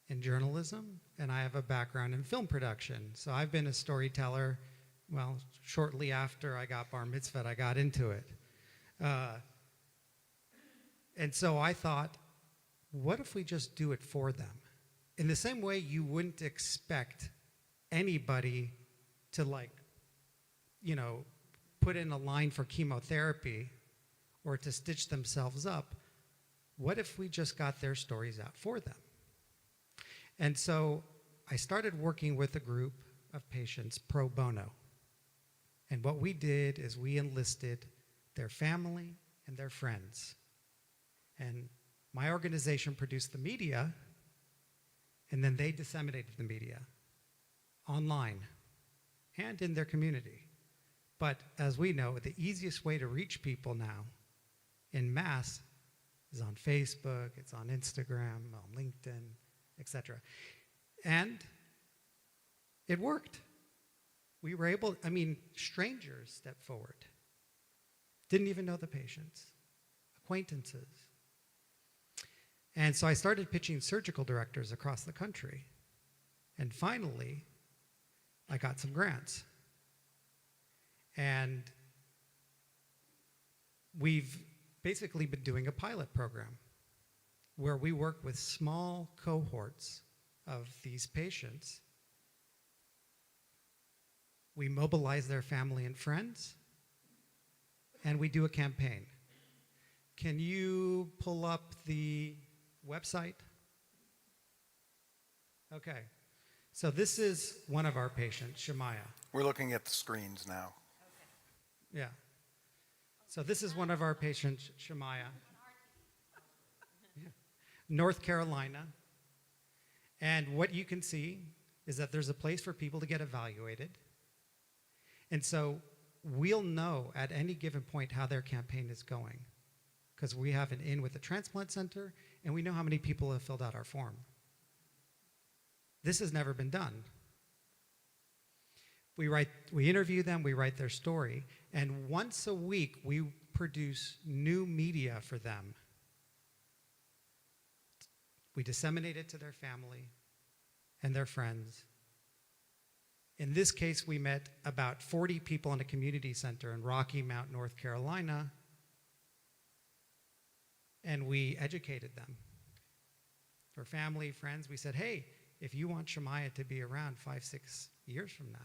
in journalism, and I have a background in film production. So I've been a storyteller. Well, shortly after I got bar mitzvahed, I got into it. And so I thought, what if we just do it for them? In the same way you wouldn't expect anybody to put in a line for chemotherapy or to stitch themselves up, what if we just got their stories out for them? And so I started working with a group of patients pro bono. And what we did is we enlisted their family and their friends. And my organization produced the media, and then they disseminated the media online. and in their community. But as we know, the easiest way to reach people now in mass is on Facebook, it's on Instagram, on LinkedIn, etc. And it worked. We were able, strangers stepped forward. Didn't even know the patients, acquaintances. And so I started pitching surgical directors across the country. And finally, I got some grants. And we've basically been doing a pilot program where we work with small cohorts of these patients. We mobilize their family and friends, and we do a campaign. Can you pull up the website? Okay. So this is one of our patients, Shemaiah. We're looking at the screens now. Yeah. So this is one of our patients, Shemaiah. Yeah. North Carolina. And what you can see is that there's a place for people to get evaluated. And so we'll know at any given point how their campaign is going, because we have an in with the transplant center, and we know how many people have filled out our form. This has never been done. We interview them, we write their story, and once a week we produce new media for them. We disseminate it to their family and their friends. In this case, we met about 40 people in a community center in Rocky Mount, North Carolina, and we educated them. For family, friends, we said, hey, if you want Shemaiah to be around 5-6 years from now,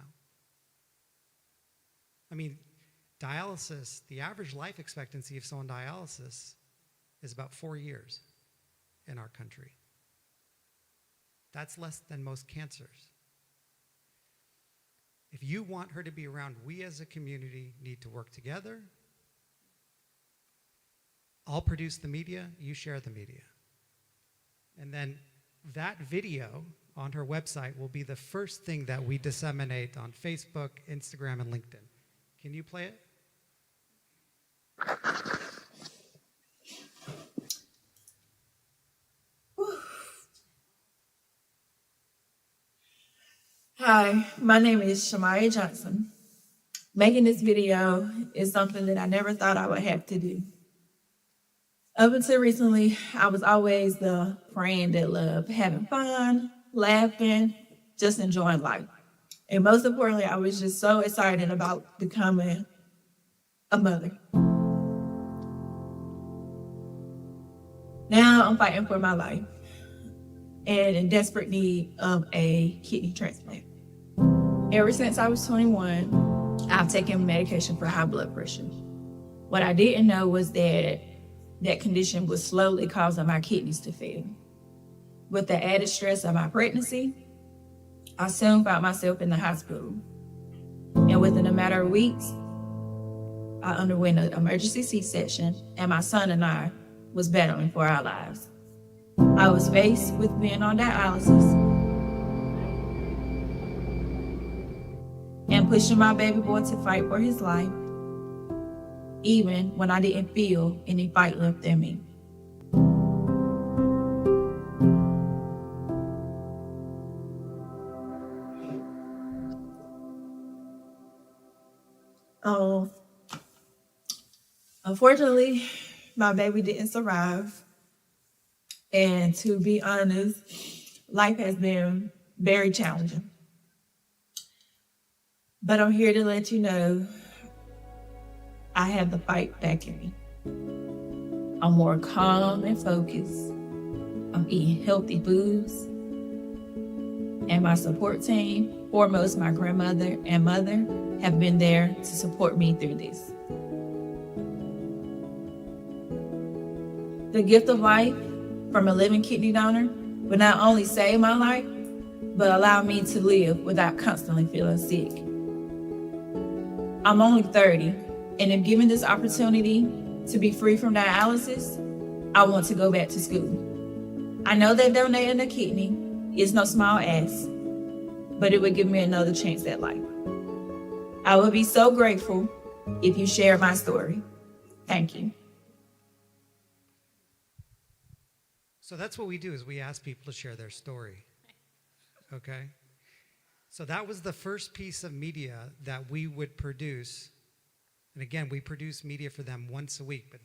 dialysis, the average life expectancy of someone on dialysis is about 4 years in our country. That's less than most cancers. If you want her to be around, we as a community need to work together. I'll produce the media, you share the media. And then that video on her website will be the first thing that we disseminate on Facebook, Instagram, and LinkedIn. Can you play it? Hi, my name is Shamaya Johnson. Making this video is something that I never thought I would have to do. Up until recently, I was always the friend that loved having fun, laughing, just enjoying life. And most importantly, I was just so excited about becoming a mother. Now I'm fighting for my life and in desperate need of a kidney transplant. Ever since I was 21, I've taken medication for high blood pressure. What I didn't know was that that condition was slowly causing my kidneys to fail. With the added stress of my pregnancy, I soon found myself in the hospital. And within a matter of weeks, I underwent an emergency C-section, and my son and I was battling for our lives. I was faced with being on dialysis and pushing my baby boy to fight for his life, even when I didn't feel any fight left in me. Unfortunately, my baby didn't survive. And to be honest, life has been very challenging. But I'm here to let you know I have the fight back in me. I'm more calm and focused. I'm eating healthy foods. And my support team, foremost my grandmother and mother, have been there to support me through this. The gift of life from a living kidney donor would not only save my life, but allow me to live without constantly feeling sick. I'm only 30, and if given this opportunity to be free from dialysis, I want to go back to school. I know that donating a kidney is no small ask, but it would give me another chance at life. I would be so grateful if you share my story. Thank you. So that's what we do, is we ask people to share their story. Okay? So that was the first piece of media that we would produce. And again, we produce media for them once a week, but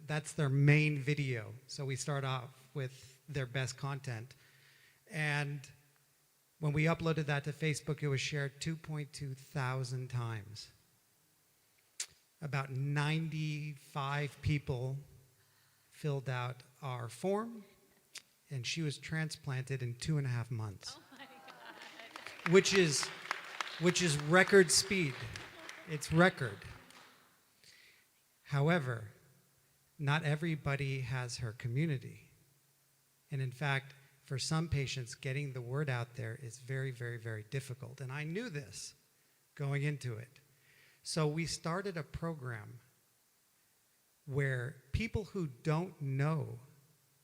that's their main video. So we start off with their best content. And when we uploaded that to Facebook, it was shared 2.2 thousand times. About 95 people filled out our form, and she was transplanted in 2.5 months. Oh my God. Which is record speed. It's record. However, not everybody has her community. And in fact, for some patients, getting the word out there is very, very, very difficult. And I knew this going into it. So we started a program where people who don't know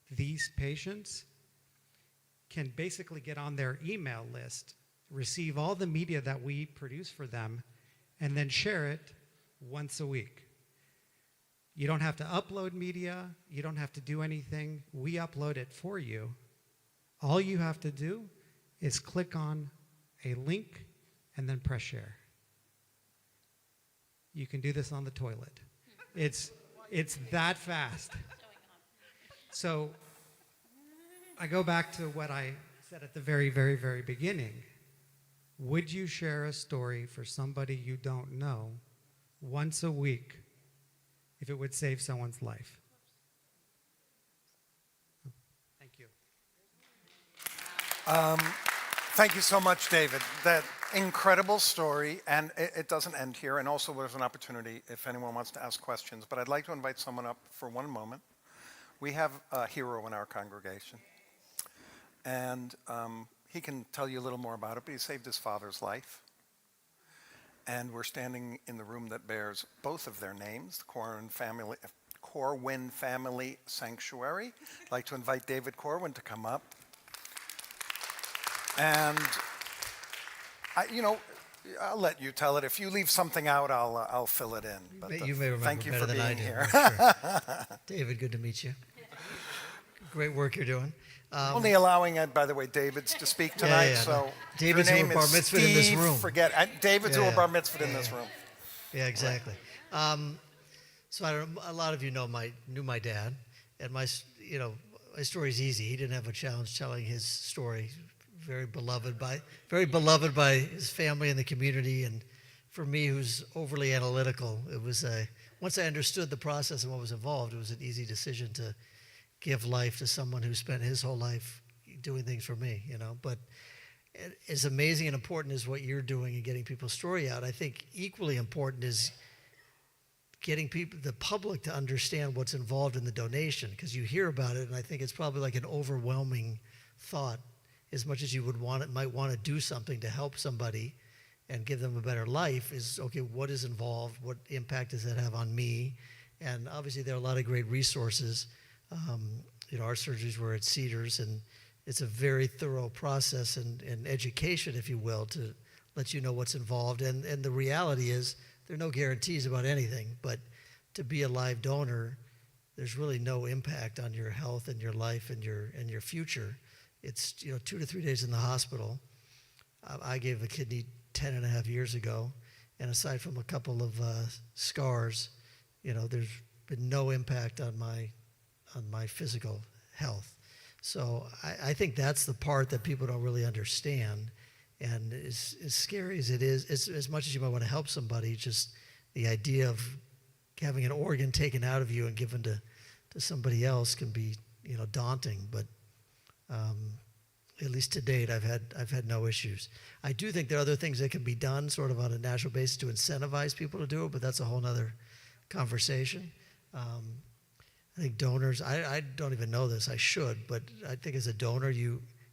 these patients can basically get on their email list, receive all the media that we produce for them, and then share it once a week. You don't have to upload media. You don't have to do anything. We upload it for you. All you have to do is click on a link and then press share. You can do this on the toilet. It's that fast. So I go back to what I said at the very, very, very beginning. Would you share a story for somebody you don't know once a week if it would save someone's life? Thank you. Thank you so much, David. That incredible story, and it doesn't end here. And also, there's an opportunity if anyone wants to ask questions. But I'd like to invite someone up for one moment. We have a hero in our congregation, and he can tell you a little more about it. But he saved his father's life, and we're standing in the room that bears both of their names, the Corwin Family Sanctuary. I'd like to invite David Corwin to come up. And, I'll let you tell it. If you leave something out, I'll fill it in. But you may remember thank you better for than I being do. here. Sure. David, good to meet you. Great work you're doing. Only allowing, by the way, David's to speak tonight. Yeah. So David's your who name were bar is mitzvahed in this Steve, room. David's who Yeah, were bar mitzvahed in yeah, this room. Yeah, exactly. So I don't, a lot of you knew my dad, and my story's easy. He didn't have a challenge telling his story. Very beloved by his family and the community, and for me, who's overly analytical, it was once I understood the process and what was involved, it was an easy decision to give life to someone who spent his whole life doing things for me, But as amazing and important as what you're doing and getting people's story out, I think equally important is getting the public to understand what's involved in the donation, because you hear about it, and I think it's probably like an overwhelming thought. As much as you might want to do something to help somebody and give them a better life, is okay, what is involved? What impact does that have on me? And obviously there are a lot of great resources. Our surgeries were at Cedars, and it's a very thorough process and education, if you will, to let you know what's involved. And the reality is there are no guarantees about anything, but to be a live donor, there's really no impact on your health and your life and your future. It's 2 to 3 days in the hospital. I gave a kidney 10.5 years ago, and aside from a couple of scars, there's been no impact on my physical health. So I think that's the part that people don't really understand, and as scary as it is, as much as you might want to help somebody, just the idea of having an organ taken out of you and given to somebody else can be daunting, but. At least to date, I've had no issues. I do think there are other things that can be done sort of on a national basis to incentivize people to do it, but that's a whole nother conversation. I think donors, I don't even know this, I should, but I think as a donor,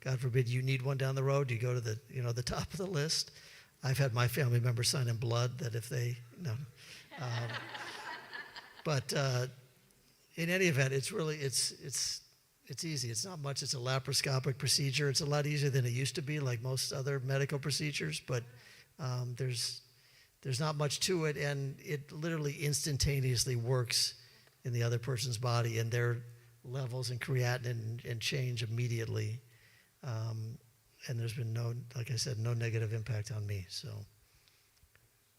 God forbid, you need one down the road, you go to the top of the list. I've had my family members sign in blood that if they, but in any event, it's really, it's easy. It's not much. It's a laparoscopic procedure. It's a lot easier than it used to be, like most other medical procedures. But there's there's not much to it, and it literally instantaneously works in the other person's body, and their levels in creatinine and change immediately. And there's been no, like I said, no negative impact on me. So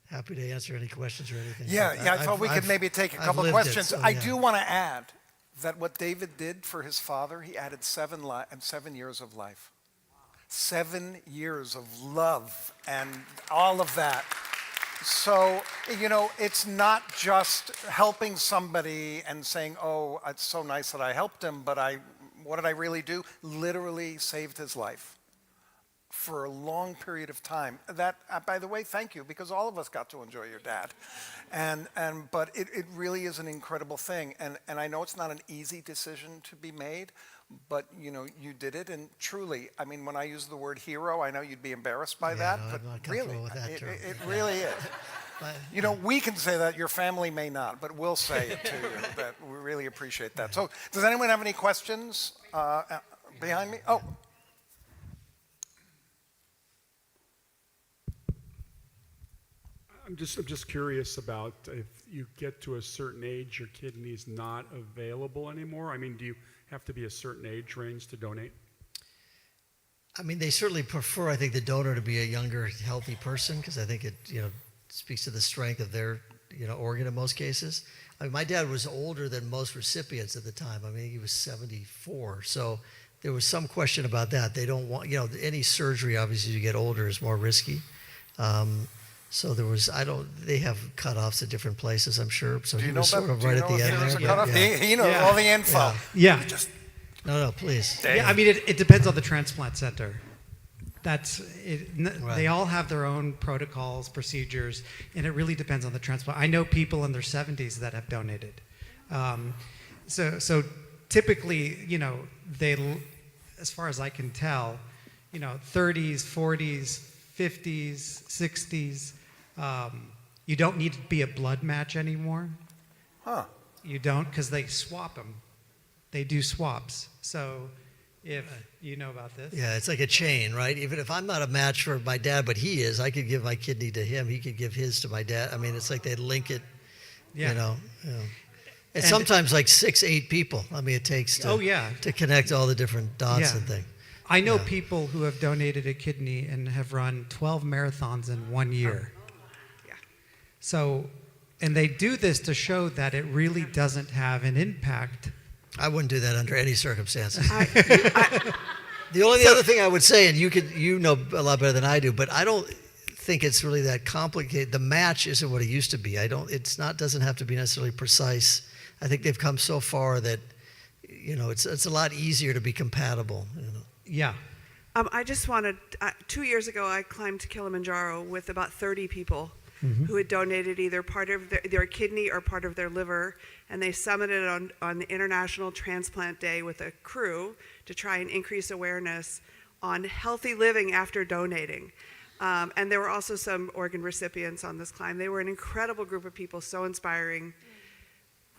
happy to answer any questions or anything. Yeah, I thought we could maybe take a couple of questions. So, I do want to add that what David did for his father, he added 7 years of life. 7 years of love and all of that. So, it's not just helping somebody and saying, oh, it's so nice that I helped him, but what did I really do? Literally saved his life for a long period of time. That, by the way, thank you, because all of us got to enjoy your dad. But it really is an incredible thing. And I know it's not an easy decision to be made, but you did it. And truly, I mean, when I use the word hero, I know you'd be embarrassed by that, no, but I'm not really, comfortable with that term. it really is. We can say that, your family may not, but we'll say it to you, that we really appreciate that. So does anyone have any questions behind me? Oh. I'm just curious about if you get to a certain age, your kidney's not available anymore. I mean, do you have to be a certain age range to donate? I mean, they certainly prefer, I think, the donor to be a younger, healthy person, because I think it, speaks to the strength of their, organ in most cases. I mean, my dad was older than most recipients at the time. I mean, he was 74. So there was some question about that. They don't want, any surgery, obviously, as you get older is more risky. So there was, they have cutoffs at different places, I'm sure. So he was sort of right at the end there. He knows all the info. Yeah. No, please. Yeah, I mean, it depends on the transplant center. That's it. Right. They all have their own protocols, procedures, and it really depends on the transplant. I know people in their 70s that have donated. So typically, they, as far as I can tell, 30s, 40s, 50s, 60s. You don't need to be a blood match anymore. Huh. You don't, because they swap them. They do swaps. So if you know about this. Yeah, it's like a chain, right? Even if I'm not a match for my dad, but he is, I could give my kidney to him. He could give his to my dad. I mean, it's like they link it, And sometimes like 6-8 people. I mean, it takes to connect all the different dots and things. I know people who have donated a kidney and have run 12 marathons in 1 year. Yeah. So, and they do this to show that it really doesn't have an impact. I wouldn't do that under any circumstances. The only other thing I would say, and you know a lot better than I do, but I don't think it's really that complicated. The match isn't what it used to be. Doesn't have to be necessarily precise. I think they've come so far that, it's a lot easier to be compatible. Yeah. I just wanted, 2 years ago, I climbed Kilimanjaro with about 30 people who had donated either part of their kidney or part of their liver, and they summited on the International Transplant Day with a crew to try and increase awareness on healthy living after donating. And there were also some organ recipients on this climb. They were an incredible group of people, so inspiring.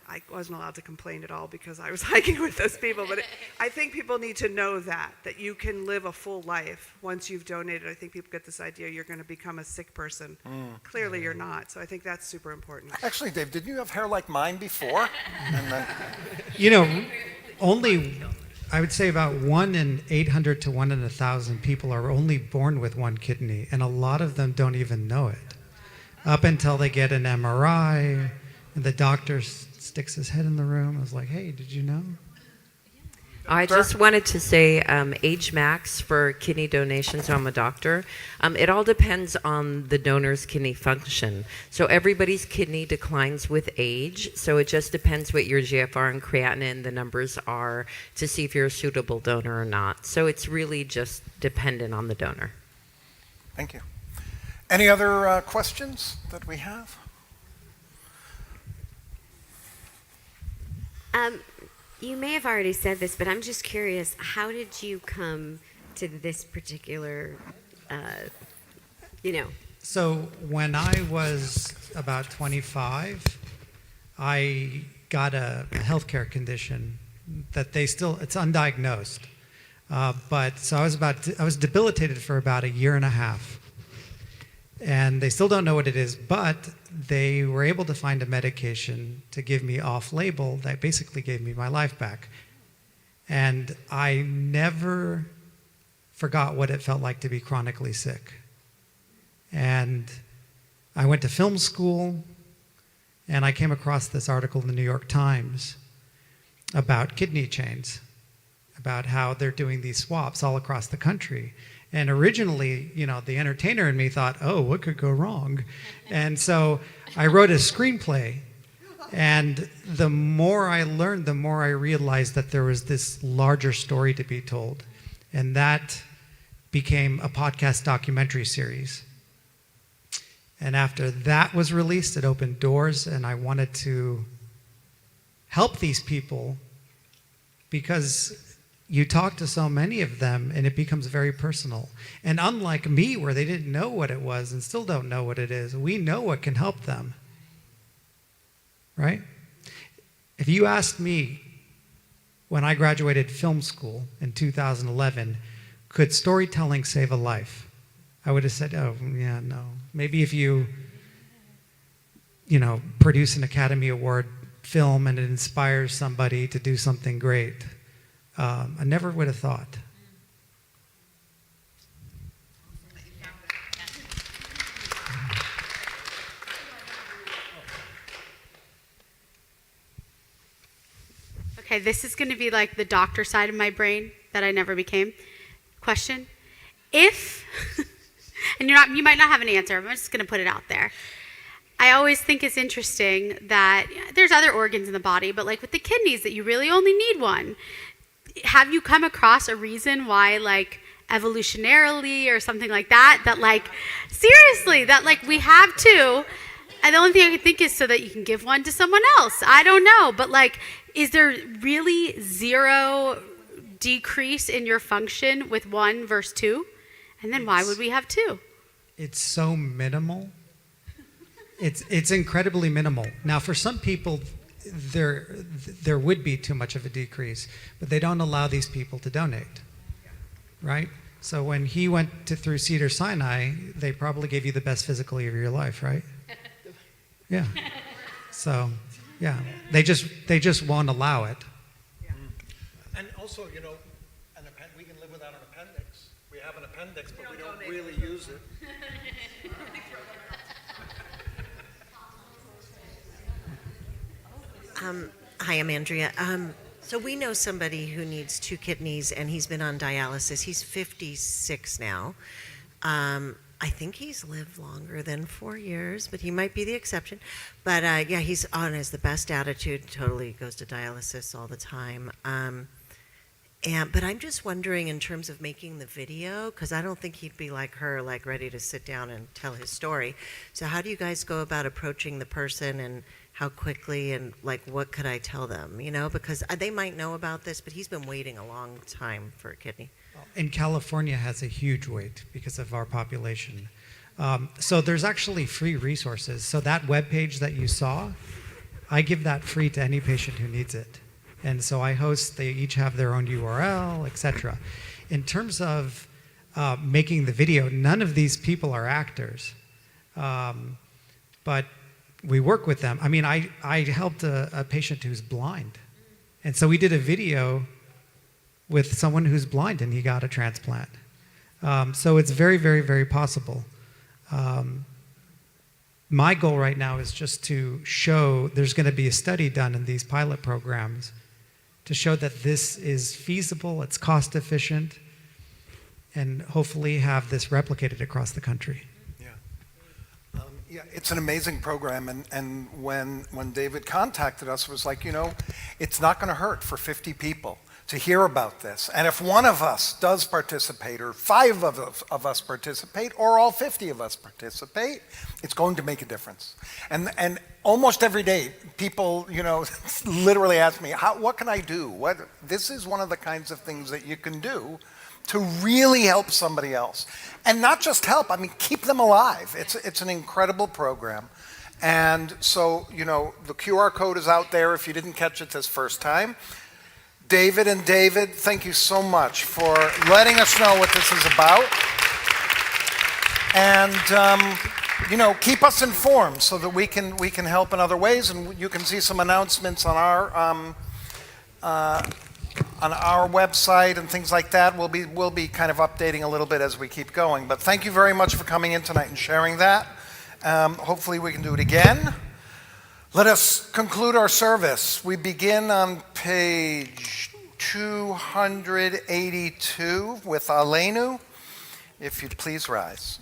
I wasn't allowed to complain at all because I was hiking with those people, but I think people need to know that you can live a full life once you've donated. I think people get this idea you're going to become a sick person. Clearly you're not, so I think that's super important. Actually, Dave, didn't you have hair like mine before? Only, I would say about 1 in 800 to 1 in 1,000 people are only born with one kidney, and a lot of them don't even know it. Up until they get an MRI, and the doctor sticks his head in the room. I was like, hey, did you know? I just wanted to say age max for kidney donations. I'm a doctor. It all depends on the donor's kidney function. So everybody's kidney declines with age. So it just depends what your GFR and creatinine, the numbers are, to see if you're a suitable donor or not. So it's really just dependent on the donor. Thank you. Any other questions that we have? You may have already said this, but I'm just curious, how did you come to this particular, So when I was about 25, I got a healthcare condition that it's undiagnosed. But so I was debilitated for about 1.5 years. And they still don't know what it is, but they were able to find a medication to give me off-label that basically gave me my life back. And I never forgot what it felt like to be chronically sick. And I went to film school, and I came across this article in the New York Times about kidney chains, about how they're doing these swaps all across the country. And originally, the entertainer in me thought, oh, what could go wrong? And so I wrote a screenplay. And the more I learned, the more I realized that there was this larger story to be told. And that became a podcast documentary series. And after that was released, it opened doors, and I wanted to help these people because you talk to so many of them and it becomes very personal. And unlike me, where they didn't know what it was and still don't know what it is, we know what can help them. Right? If you asked me when I graduated film school in 2011, could storytelling save a life? I would have said, oh, yeah, no. Maybe if you produce an Academy Award film and it inspires somebody to do something great. I never would have thought. Okay, this is going to be like the doctor side of my brain that I never became. Question: if, and you might not have an answer, I'm just going to put it out there. I always think it's interesting that there's other organs in the body, but like with the kidneys, that you really only need one. Have you come across a reason why, like evolutionarily or something like that, like seriously, that like we have two, and the only thing I can think is so that you can give one to someone else? I don't know, but like, is there really zero decrease in your function with one versus two? And then why would we have two? It's so minimal. It's incredibly minimal. Now, for some people, there would be too much of a decrease, but they don't allow these people to donate, right? So when he went through Cedars-Sinai, they probably gave you the best physical year of your life, right? Yeah. So, yeah, they just won't allow it. And also, we can live without an appendix. We have an appendix, but we don't really use it. Hi, I'm Andrea. So we know somebody who needs 2 kidneys, and he's been on dialysis. He's 56 now. I think he's lived longer than 4 years, but he might be the exception. But yeah, he's on has the best attitude. Totally goes to dialysis all the time. But I'm just wondering, in terms of making the video, because I don't think he'd be like her, like ready to sit down and tell his story. So how do you guys go about approaching the person, and how quickly, and like what could I tell them? Because they might know about this, but he's been waiting a long time for a kidney. And California has a huge wait because of our population. So there's actually free resources. So that webpage that you saw, I give that free to any patient who needs it. And so I host, they each have their own URL, etc. In terms of making the video, none of these people are actors. But we work with them. I mean, I helped a patient who's blind. And so we did a video with someone who's blind, and he got a transplant. So it's very, very, very possible. My goal right now is just to show, there's going to be a study done in these pilot programs to show that this is feasible, it's cost efficient, and hopefully have this replicated across the country. Yeah, it's an amazing program, and when David contacted us, it was like, it's not going to hurt for 50 people to hear about this. And if one of us does participate, or 5 of us participate, or all 50 of us participate, it's going to make a difference. And almost every day, people, literally ask me, what can I do? This is one of the kinds of things that you can do to really help somebody else. And not just help, keep them alive. It's an incredible program. And so, the QR code is out there if you didn't catch it this first time. David, thank you so much for letting us know what this is about. And keep us informed so that we can help in other ways. And you can see some announcements on our website and things like that. We'll be kind of updating a little bit as we keep going. But thank you very much for coming in tonight and sharing that. Hopefully we can do it again. Let us conclude our service. We begin on page 282 with Aleinu. If you'd please rise.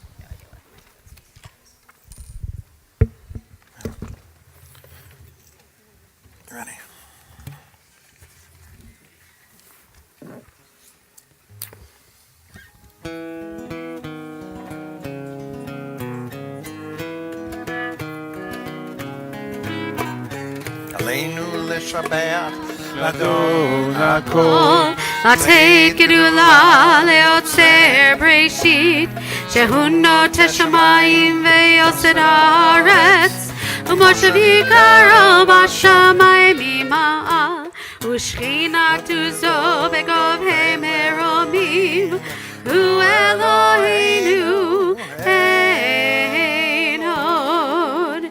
Ready. Aleinu l'shabbat l'adon hakol. לתת גדולה ליוצר בראשית, שהוא נוטה שמיים ויוסד הארץ, ומושב יקרו בשמיים ממעל, ושכינתו זו בגובהי מרומים, הוא אלוהינו אין עוד,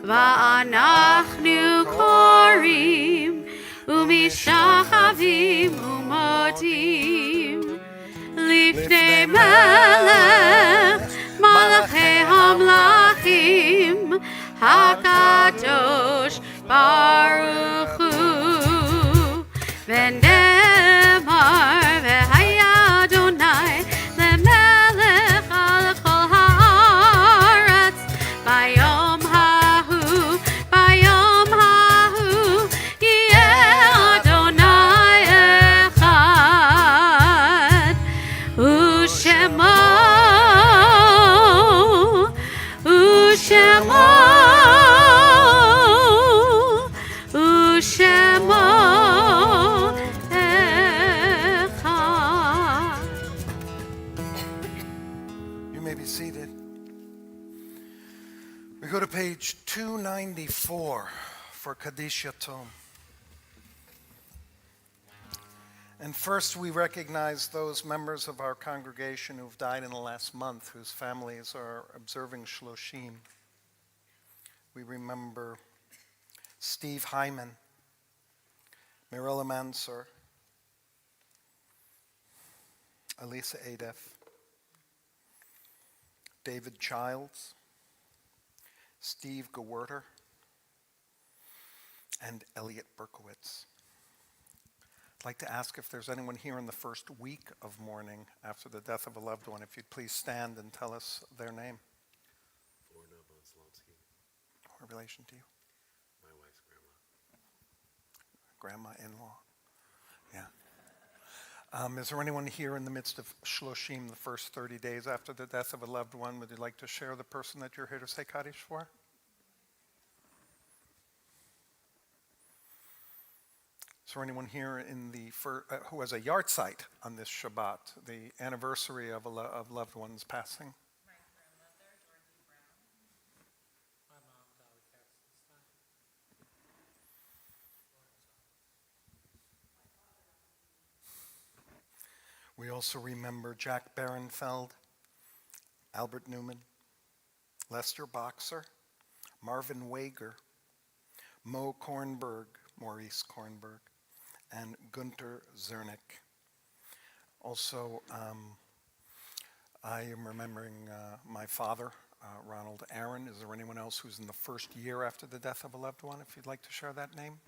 ואנחנו קוראים ומשחווים ומודים לפני מלך מלכי המלכים הקדוש ברוך הוא ונאמר והיה אדוני למלך על כל הארץ ביום ההוא יהיה אדוני אחד ושמו You may be seated. We go to page 294 for Kaddish Yatom. And first we recognize those members of our congregation who've died in the last month, whose families are observing Shloshim. We remember Steve Hyman, Mirella Mansour, Elisa Adef, David Childs, Steve Gewerter, and Elliot Berkowitz. I'd like to ask if there's anyone here in the first week of mourning after the death of a loved one, if you'd please stand and tell us their name. What relation to you? My wife's grandma. Grandma-in-law. Yeah. Is there anyone here in the midst of Shloshim, the first 30 days after the death of a loved one? Would you like to share the person that you're here to say Kaddish for? Is there anyone here in the who has a yahrzeit on this Shabbat, the anniversary of of loved one's passing? My grandmother, Dorothy Brown. My mom, Dolly Katzenstein. We also remember Jack Barenfeld, Albert Newman, Lester Boxer, Marvin Wager, Mo Kornberg, Maurice Kornberg, and Gunter Zernick. Also, I am remembering my father, Ronald Aaron. Is there anyone else who's in the first year after the death of a loved one, if you'd like to share that name?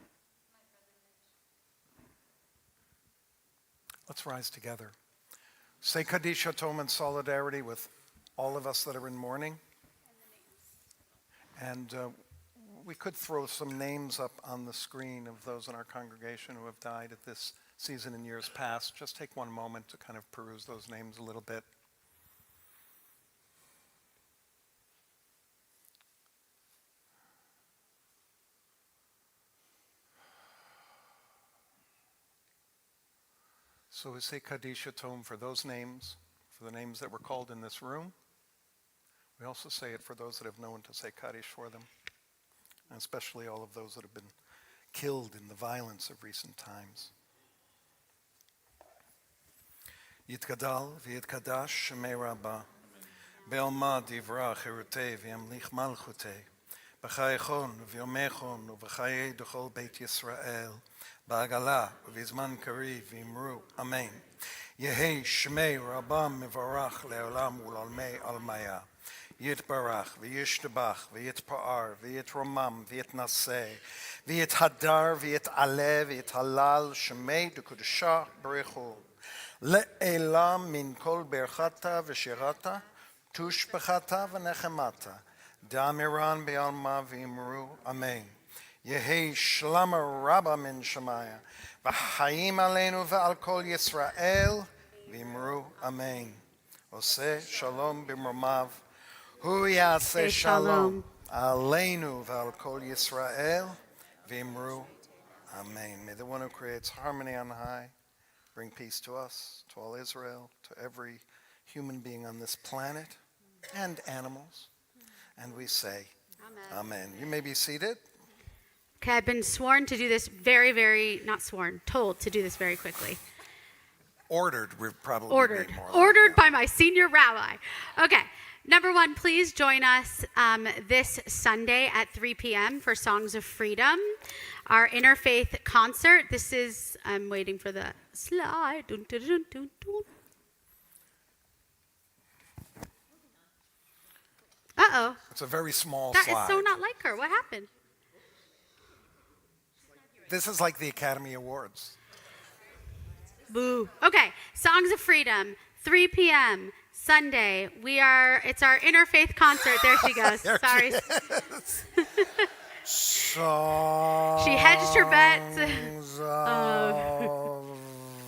Let's rise together. Say Kaddish Yatom in solidarity with all of us that are in mourning. And we could throw some names up on the screen of those in our congregation who have died at this season in years past. Just take one moment to kind of peruse those names a little bit. So we say Kaddish Yatom for those names, for the names that were called in this room. We also say it for those that have known to say Kaddish for them, and especially all of those that have been killed in the violence of recent times. Yitgadal v'yitkadash Shemei Rabbah, בעלמא דברה חירותי וימליך מלכותי, בחייכון וביומייכון ובחיי דכל בית ישראל, בעגלה ובזמן קריב ואמרו אמן. יהי שמי רבם מברך לעולם ולעולמי עלמיה. יתברך וישתבח ויתפאר ויתרומם ויתנשא ויתהדר ויתעלה ויתהלל שמי דקדושה בריחו. לעילם מן כל ברכתה ושירתה, תושבחתה ונחמתה, דאמירן בעלמא ואמרו אמן. יהי שלמה רבה מן שמיה, וחיים עלינו ועל כל ישראל, ואמרו אמן. עושה שלום במרומיו, הוא יעשה שלום עלינו ועל כל ישראל, ואמרו amen. May the one who creates harmony on high bring peace to us, to all Israel, to every human being on this planet and animals. And we say, amen. You may be seated. Okay, I've been sworn to do this not sworn, told to do this very quickly. Ordered, we're probably Ordered. more like Ordered by my senior rabbi. Okay, number one, please join us this Sunday at 3 p.m. for Songs of Freedom, our interfaith concert. This is, I'm waiting for the slide. Dun, dun, dun, dun, dun. Uh-oh. It's a very small That slide. is so not like her. What happened? This is like the Academy Awards. Boo. Okay, Songs of Freedom, 3 p.m. Sunday. It's our interfaith concert. There she goes. There Sorry. She hedged her bets.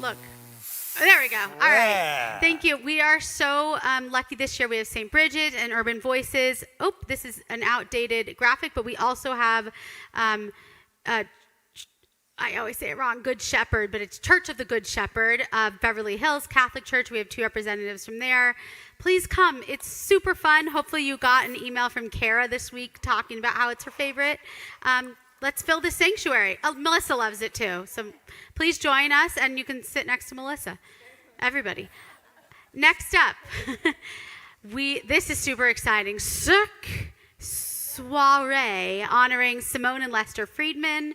Look. There we go. All right. Thank you. We are so lucky this year. We have St. Bridget and Urban Voices. Oh, this is an outdated graphic, but we also have I always say it wrong, Good Shepherd, but it's Church of the Good Shepherd of Beverly Hills Catholic Church. We have 2 representatives from there. Please come. It's super fun. Hopefully you got an email from Kara this week talking about how it's her favorite. Let's fill the sanctuary. Oh, Melissa loves it too. So please join us, and you can sit next to Melissa. Everybody. Next up, this is super exciting. Soiree honoring Simone and Lester Friedman.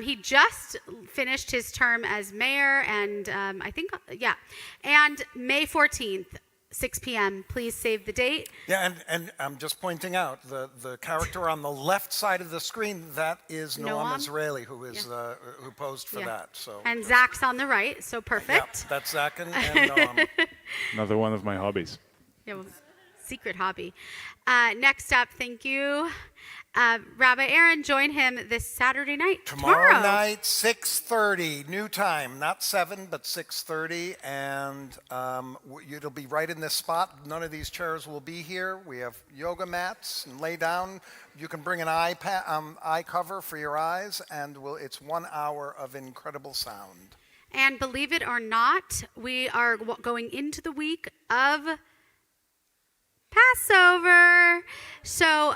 He just finished his term as mayor, and and May 14th, 6 p.m. Please save the date. Yeah, and I'm just pointing out the character on the left side of the screen, that is Noam Israeli, who is who posed for that. So and Zach's on the right, so perfect. Yeah, that's Zach and Noam. Another one of my hobbies. Yeah, well, secret hobby. Next up, thank you. Rabbi Aaron, join him this Saturday night. Tomorrow night, 6:30, new time, not 7, but 6:30, and it'll be right in this spot. None of these chairs will be here. We have yoga mats, and lay down. You can bring an eye cover for your eyes, and it's 1 hour of incredible sound. And believe it or not, we are going into the week of Passover. So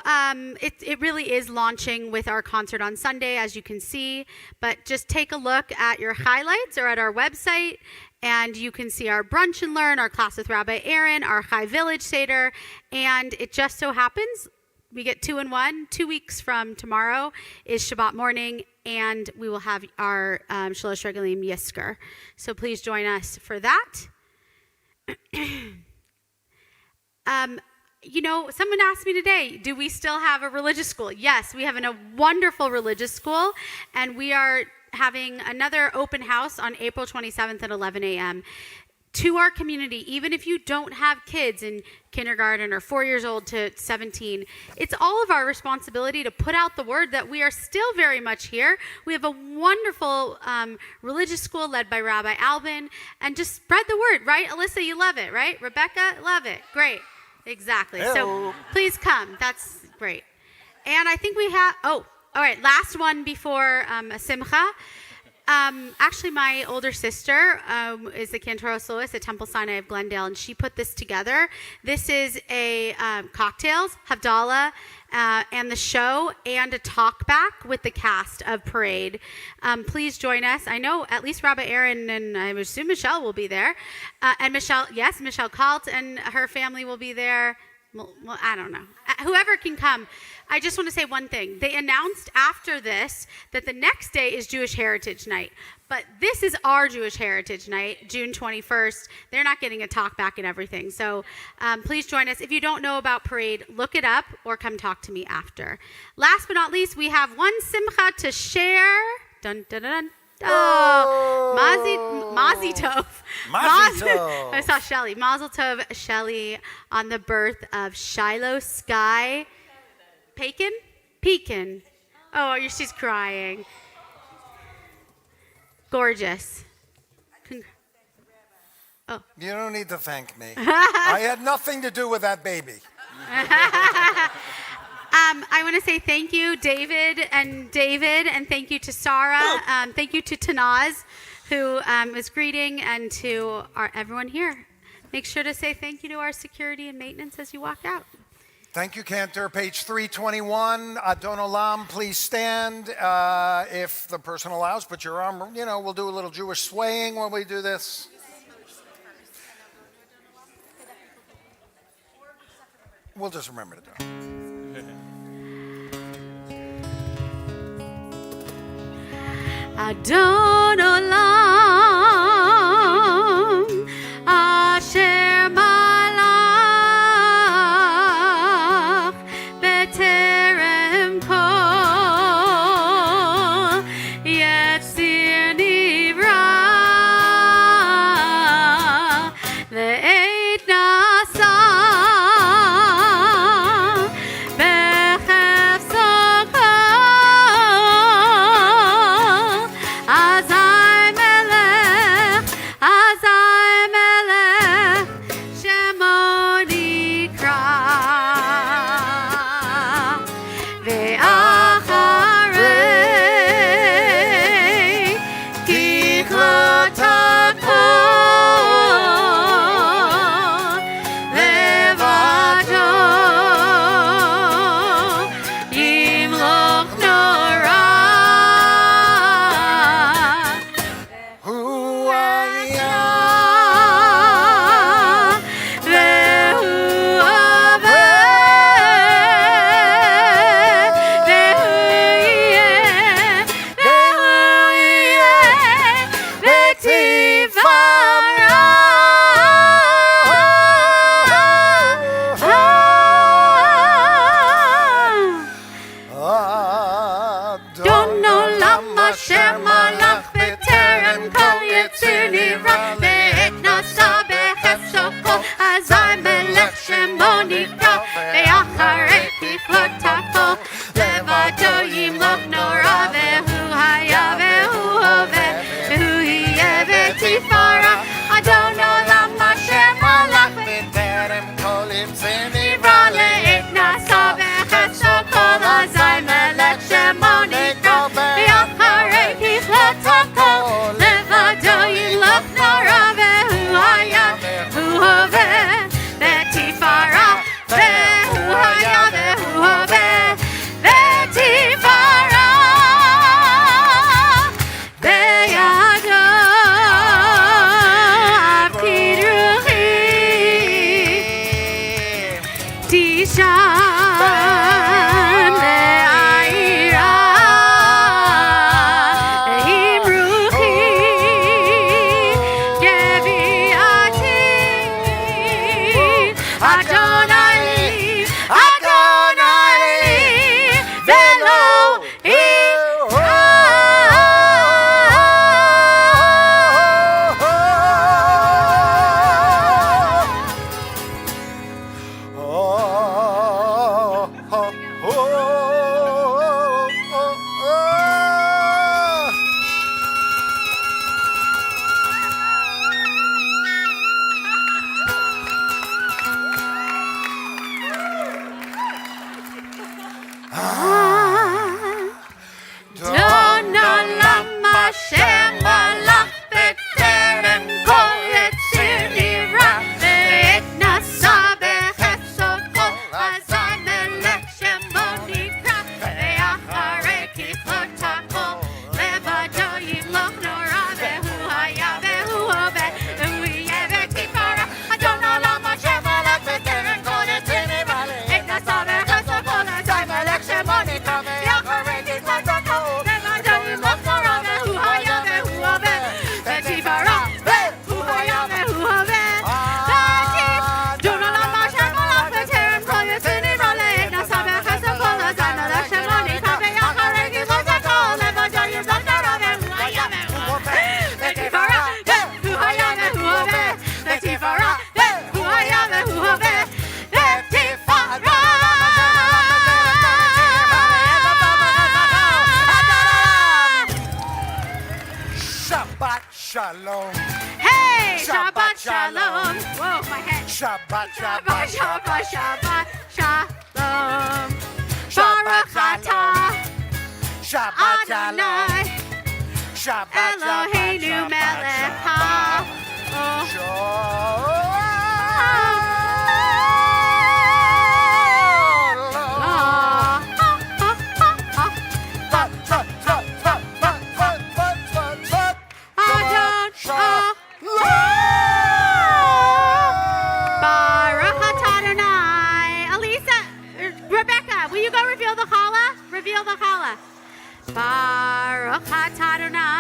it really is launching with our concert on Sunday, as you can see. But just take a look at your highlights or at our website, and you can see our Brunch and Learn, our class with Rabbi Aaron, our High Village Seder. And it just so happens we get 2 in 1. 2 weeks from tomorrow is Shabbat Morning, and we will have our Shalosh Regalim Yisker. So please join us for that. Someone asked me today, do we still have a religious school? Yes, we have a wonderful religious school, and we are having another open house on April 27th at 11 a.m. To our community, even if you don't have kids in kindergarten or 4 years old to 17, it's all of our responsibility to put out the word that we are still very much here. We have a wonderful religious school led by Rabbi Alvin, and just spread the word, right? Alyssa, you love it, right? Rebecca, love it. Great. Exactly. Hello. So please come. That's great. And I think we have, all right, last one before Simcha. Actually, my older sister is the Cantor soloist at Temple Sinai of Glendale, and she put this together. This is a cocktails, Havdalah, and the show, and a talk back with the cast of Parade. Please join us. I know at least Rabbi Aaron and I assume Michelle will be there. And Michelle Kalt and her family will be there. Well, I don't know. Whoever can come. I just want to say one thing. They announced after this that the next day is Jewish Heritage Night. But this is our Jewish Heritage Night, June 21st. They're not getting a talk back and everything. So please join us. If you don't know about Parade, look it up or come talk to me after. Last but not least, we have one simcha to share. Dun, dun, dun, dun. Oh, Mazi Tov. I saw Shelly. Mazel Tov, Shelly, on the birth of Shiloh Sky Pekin. Oh, she's crying. Gorgeous. Oh. You don't need to thank me. I had nothing to do with that baby. I want to say thank you, David, and thank you to Sarah. Thank you to Tanaz, who is greeting, and to everyone here. Make sure to say thank you to our security and maintenance as you walk out. Thank you, Cantor. Page 321, Adon Olam, please stand. If the person allows, put your arm, we'll do a little Jewish swaying when we do this. We'll just remember to do it. Adon Olam, Asher Malach, B'terem Kol, Yetzir Nivra, Ve'et Nasa, Shalom. Hey, Shabbat Shabbat Shalom. Shalom. Whoa, my head. Shabbat, Shabbat, Shabbat, Shabbat, Shabbat Shalom. Shabbat Baruch atah Shabbat Shalom. Adonai Shabbat, Eloheinu melech Baruch atah Adonai. Elisa, Rebecca, will you go reveal the challah? Reveal the challah. Baruch atah Adonai.